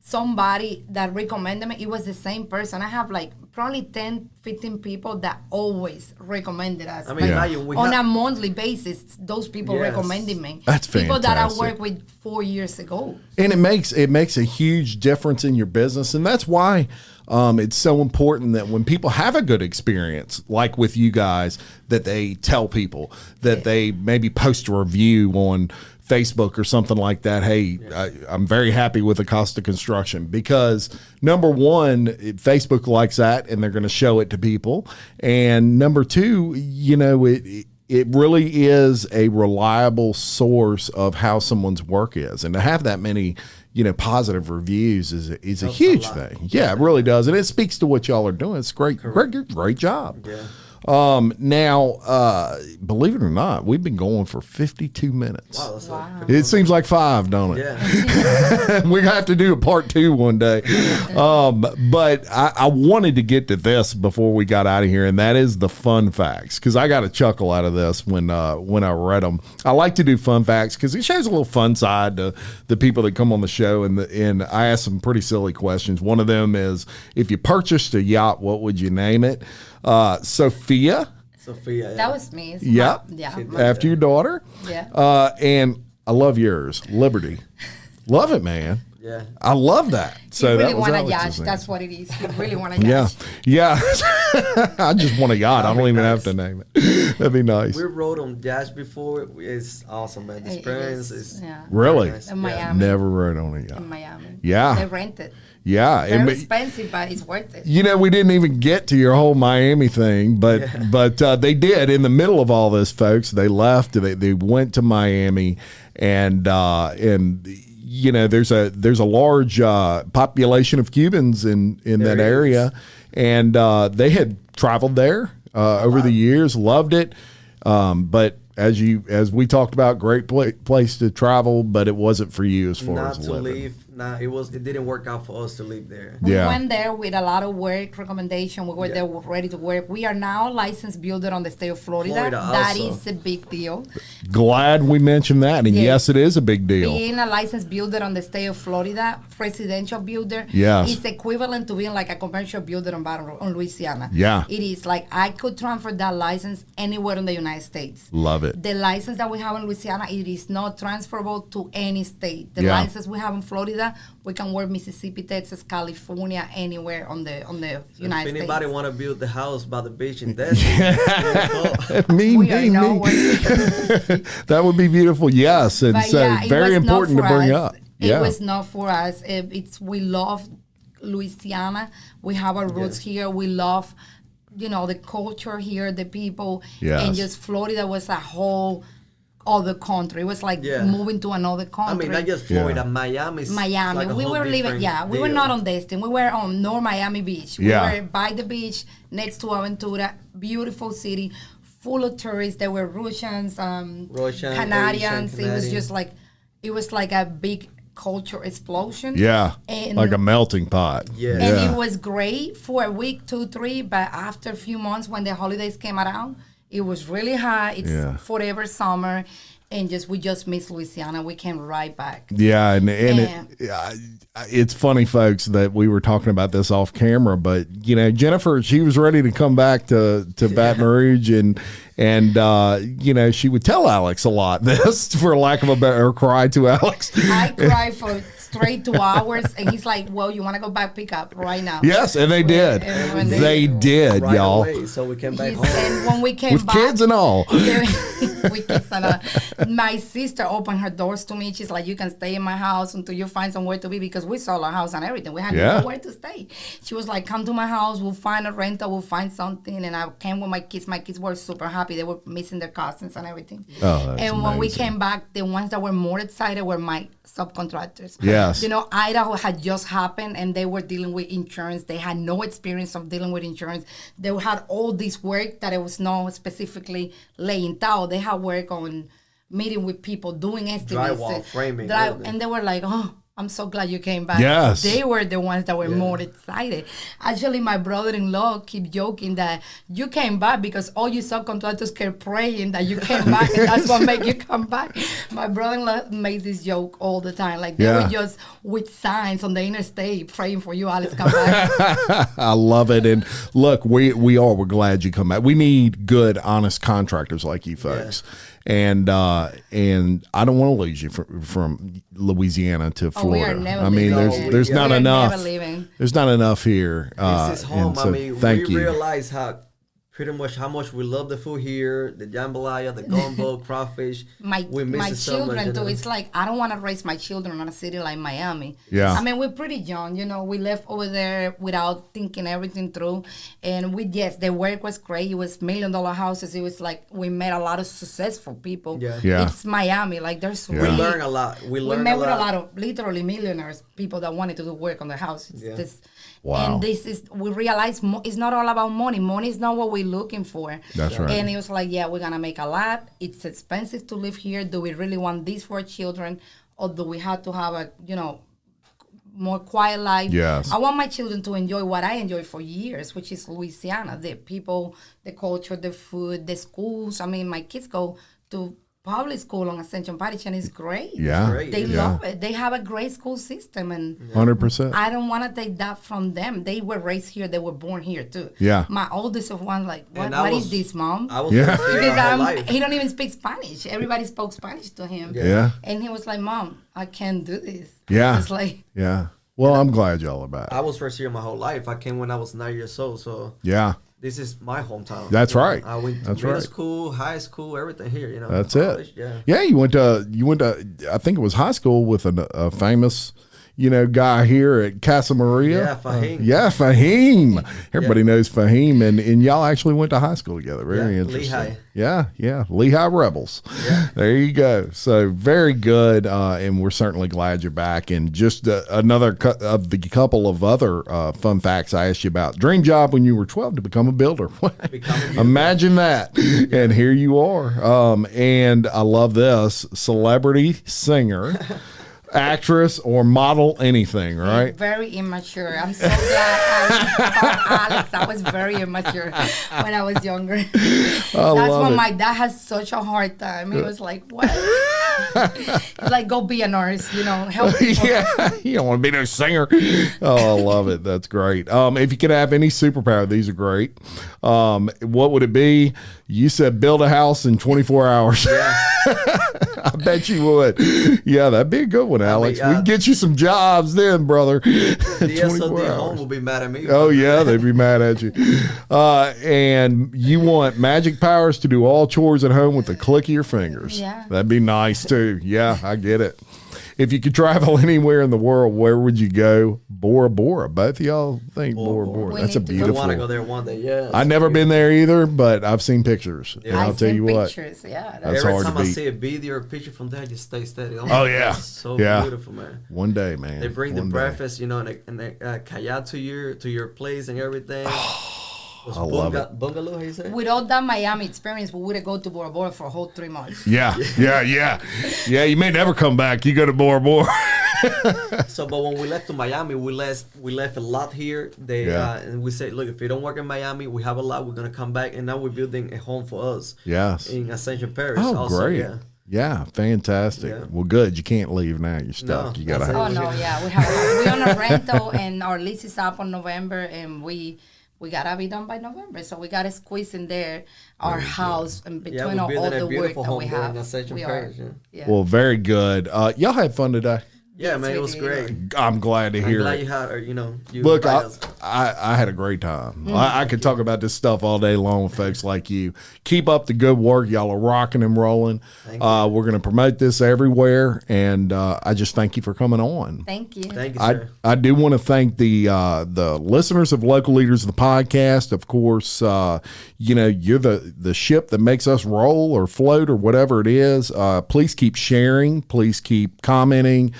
somebody that recommended me, it was the same person. I have like probably 10, 15 people that always recommended us. I mean, imagine on a monthly basis, those people recommending me. That's people that I fantastic. worked with 4 years ago. And it makes a huge difference in your business, and that's why it's so important that when people have a good experience, like with you guys, that they tell people, that they maybe post a review on Facebook or something like that. Hey, I'm very happy with Acosta Construction, because number one, Facebook likes that and they're going to show it to people. And number two, it really is a reliable source of how someone's work is. And to have that many, positive reviews is a huge thing. Yeah, it really does. And it speaks to what y'all are doing. It's great job. Yeah. Now, believe it or not, we've been going for 52 minutes. Wow. It seems like 5, don't it? Yeah. We're going to have to do a part 2 one day. But I wanted to get to this before we got out of here, and that is the fun facts, because I got a chuckle out of this when I read them. I like to do fun facts because it shows a little fun side to the people that come on the show, and I asked some pretty silly questions. One of them is, if you purchased a yacht, what would you name it? Sophia. Yeah. That was me. Yeah. After your daughter. Yeah. And I love yours, Liberty. Love it, man. Yeah. I love that. So you really that was want a Alex's yacht. name. That's what it is. You really want a yacht. Yeah. I just want a yacht. I don't even have to name it. That'd be nice. We rode on yachts before. It's awesome, man. The experience is really nice. In Miami. Never rode on a yacht. In Miami. Yeah. They rent it. Yeah, Very expensive, but it's worth it. You know, we didn't even get to your whole Miami thing, but they did in the middle of all this, folks. They left. They went to Miami, and you know, there's a large population of Cubans in that area, and they had traveled there over the years, loved it, but as we talked about, great place to travel, but it wasn't for you as far as living. Leave. It didn't work out for us to live there. We went there with a lot of work recommendation. We were there ready to work. We are now licensed builder on the state of Florida. That is a big deal. Glad we mentioned that, and yes, it is a big deal. Being a licensed builder on the state of Florida, residential builder, is equivalent to being like a commercial builder on Baton Rouge, on Louisiana. Yeah, it is like I could transfer that license anywhere in the United States. Love it. The license that we have in Louisiana, it is not transferable to any state. The license we have in Florida, we can work Mississippi, Texas, California, anywhere on the United States. If anybody want to build the house by the beach in Desert, me. That would be beautiful. Yes, and so very important to bring up. It was not for us. We love Louisiana. We have our roots here. We love, the culture here, the people, and just Florida was a whole other country. It was like moving to another country. I mean, not just Florida, Miami. Like we were living, we were not on Destin. We were on North Miami Beach. We were by the beach next to Aventura, beautiful city, full of tourists. There were Russians, Canadians. It was just like, it was like a big culture explosion. Yeah, and like a melting pot. And it was great for a week, 2, 3, but after a few months when the holidays came around, it was really hot. It's forever summer, and we just miss Louisiana. We came right back. Yeah, and it's funny, folks, that we were talking about this off camera, but Jennifer, she was ready to come back to Baton Rouge, and she would tell Alex a lot. This, for lack of a better, cry to Alex. I cried for straight 2 hours, and he's like, "Well, you want to go back pick up right now?" Yes, and they did. They did, right y'all. Away, so we came back home. And when we came with back, kids and all. with kids and all. My sister opened her doors to me. She's like, "You can stay in my house until you find somewhere to be," because we sold our house and everything. We had nowhere to stay. She was like, "Come to my house. We'll find a rental. We'll find something." And I came with my kids. My kids were super happy. They were missing their cousins and everything. Oh, that's and when amazing. we came back, the ones that were more excited were my subcontractors. Yes. Idaho had just happened, and they were dealing with insurance. They had no experience of dealing with insurance. They had all this work that it was not specifically laying tile. They had work on meeting with people, doing estimates. Drywall, framing. And they were like, "Oh, I'm so glad you came back." Yes. They were the ones that were more excited. Actually, my brother-in-law keep joking that you came back because all you subcontractors kept praying that you came back, and that's what made you come back. My brother-in-law makes this joke all the time. Like, they were just with signs on the interstate praying for you, Alex, come back. I love it. And look, we're glad you come back. We need good, honest contractors like you folks. Yeah. And I don't want to lose you from Louisiana to Florida. We are never there's not enough. There's not enough here. This is home. So we realize how much we love the food here, the jambalaya, the gumbo, crawfish. My children too. It's like, I don't want to raise my children in a city like Miami. Yeah. I mean, we're pretty young. We left over there without thinking everything through. And the work was great. It was $1 million houses. It was like, we met a lot of successful people. Yeah. It's Miami. Like, there's we learn a lot. We met with a lot of literally millionaires, people that wanted to do work on their house. Wow. And we realize it's not all about money. Money is not what we're looking for. That's right. And it was like, we're going to make a lot. It's expensive to live here. Do we really want this for our children? Or do we have to have a, more quiet life? Yes. I want my children to enjoy what I enjoyed for years, which is Louisiana. The people, the culture, the food, the schools. I mean, my kids go to public school on Ascension Parish, and it's great. Yeah. They love it. They have a great school system, and 100%. I don't want to take that from them. They were raised here. They were born here too. Yeah. My oldest of one, like, what is this, Mom? I was because he don't even speak Spanish. Everybody spoke Spanish to him. Yeah. And he was like, "Mom, I can't do this." Yeah. It's like, yeah. Well, I'm glad y'all are back. I was raised here my whole life. I came when I was 9 years old. So yeah. this is my hometown. That's right. I went to middle school, high school, everything here. That's college, it. Yeah, you went to. I think it was high school with a famous, guy here at Casa Maria. Yeah, Fahim. Everybody knows Fahim, and y'all actually went to high school together. Very interesting. Lehigh. Yeah, Lehigh Rebels. Yeah. There you go. So very good, and we're certainly glad you're back. And just another of the couple of other fun facts I asked you about. Dream job when you were 12 to become a builder. Imagine that. And here you are. And I love this. Celebrity singer. Actress or model, anything, right? Very immature. I'm so glad I found Alex. I was very immature when I was younger. That's when my dad has such a hard time. He was like, what? He's like, go be a nurse, help people. Yeah, you don't want to be no singer. Oh, I love it. That's great. If you could have any superpower, these are great. What would it be? You said build a house in 24 hours. Yeah. I bet you would. Yeah, that'd be a good one, Alex. We can get you some jobs then, brother. The SOD home will be mad at me. Oh, yeah, they'd be mad at you. And you want magic powers to do all chores at home with the click of your fingers. Yeah. That'd be nice, too. Yeah, I get it. If you could travel anywhere in the world, where would you go? Bora Bora. Both of y'all think Bora Bora. That's a beautiful. I want to go there one day. Yeah. I've never been there either, but I've seen pictures. Yeah. And I'll tell you what. Pictures. Yeah. That's every hard time to beat. I see a video or a picture from there, I just stay steady. Oh yeah. So beautiful, man. One day, man. They bring the breakfast, and they kayak to your place and everything. I love it. Bungalow, how you say? Without that Miami experience, we would have go to Bora Bora for a whole 3 months. Yeah. You may never come back. You go to Bora Bora. But when we left to Miami, we left a lot here. And we said, look, if you don't work in Miami, we have a lot. We're gonna come back, and now we're building a home for us. Yes. In Ascension Parish. Oh, also, great. Yeah, fantastic. Yeah. Well, good. You can't leave now. You're stuck. No, you gotta. Oh no, yeah. We're on a rental, and our lease is up on November, and we gotta be done by November, so we gotta squeeze in there our house in between all the work that we have. Well, very good. Y'all had fun today. Yeah, man, it was great. I'm glad to hear it. You had, you look, I had a great time. I could talk about this stuff all day long with folks like you. Keep up the good work. Y'all are rocking and rolling. We're going to promote this everywhere, and I just thank you for coming on. Thank you. Thank you, sir. I do want to thank the listeners of Local Leaders of the podcast. Of course, you're the ship that makes us roll or float or whatever it is. Please keep sharing. Please keep commenting.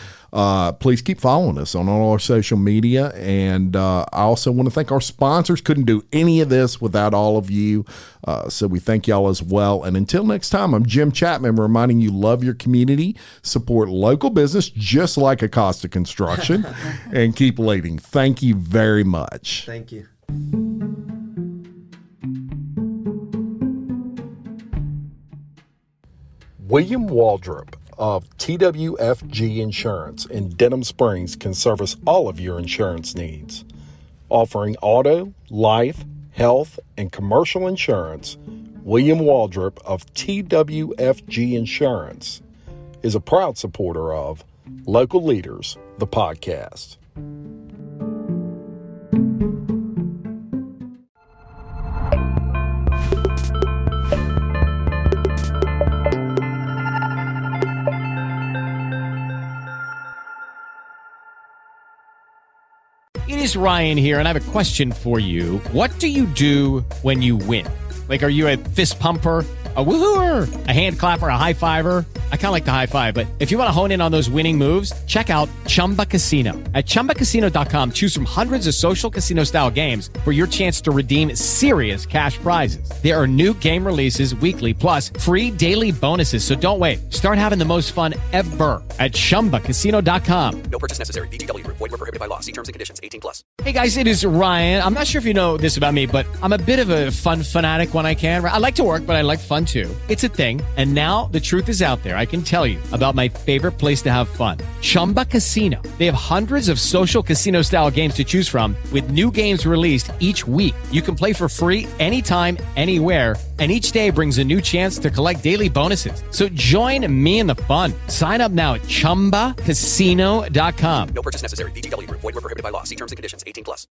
Please keep following us on all our social media. And I also want to thank our sponsors. Couldn't do any of this without all of you. So we thank y'all as well. And until next time, I'm Jim Chapman, reminding you, love your community, support local business just like Acosta Construction, and keep leading. Thank you very much. Thank you. William Waldrop of TWFG Insurance in Denham Springs can service all of your insurance needs. Offering auto, life, health, and commercial insurance, William Waldrop of TWFG Insurance is a proud supporter of Local Leaders, the podcast. It is Ryan here, and I have a question for you. What do you do when you win? Like, are you a fist pumper, a woohooer, a hand clapper, a high fiver? I kind of like the high five, but if you want to hone in on those winning moves, check out Chumba Casino. At ChumbaCasino.com, choose from hundreds of social casino-style games for your chance to redeem serious cash prizes. There are new game releases weekly, plus free daily bonuses. So don't wait. Start having the most fun ever at ChumbaCasino.com. No purchase necessary. VGW. Void where prohibited by law. See terms and conditions. 18+. Hey guys, it is Ryan. I'm not sure if you know this about me, but I'm a bit of a fun fanatic when I can. I like to work, but I like fun too. It's a thing. And now the truth is out there. I can tell you about my favorite place to have fun. Chumba Casino. They have hundreds of social casino style games to choose from with new games released each week. You can play for free anytime, anywhere. And each day brings a new chance to collect daily bonuses. So join me in the fun. Sign up now at ChumbaCasino.com. No purchase necessary. VGW. Void where prohibited by law. See terms and conditions. 18+.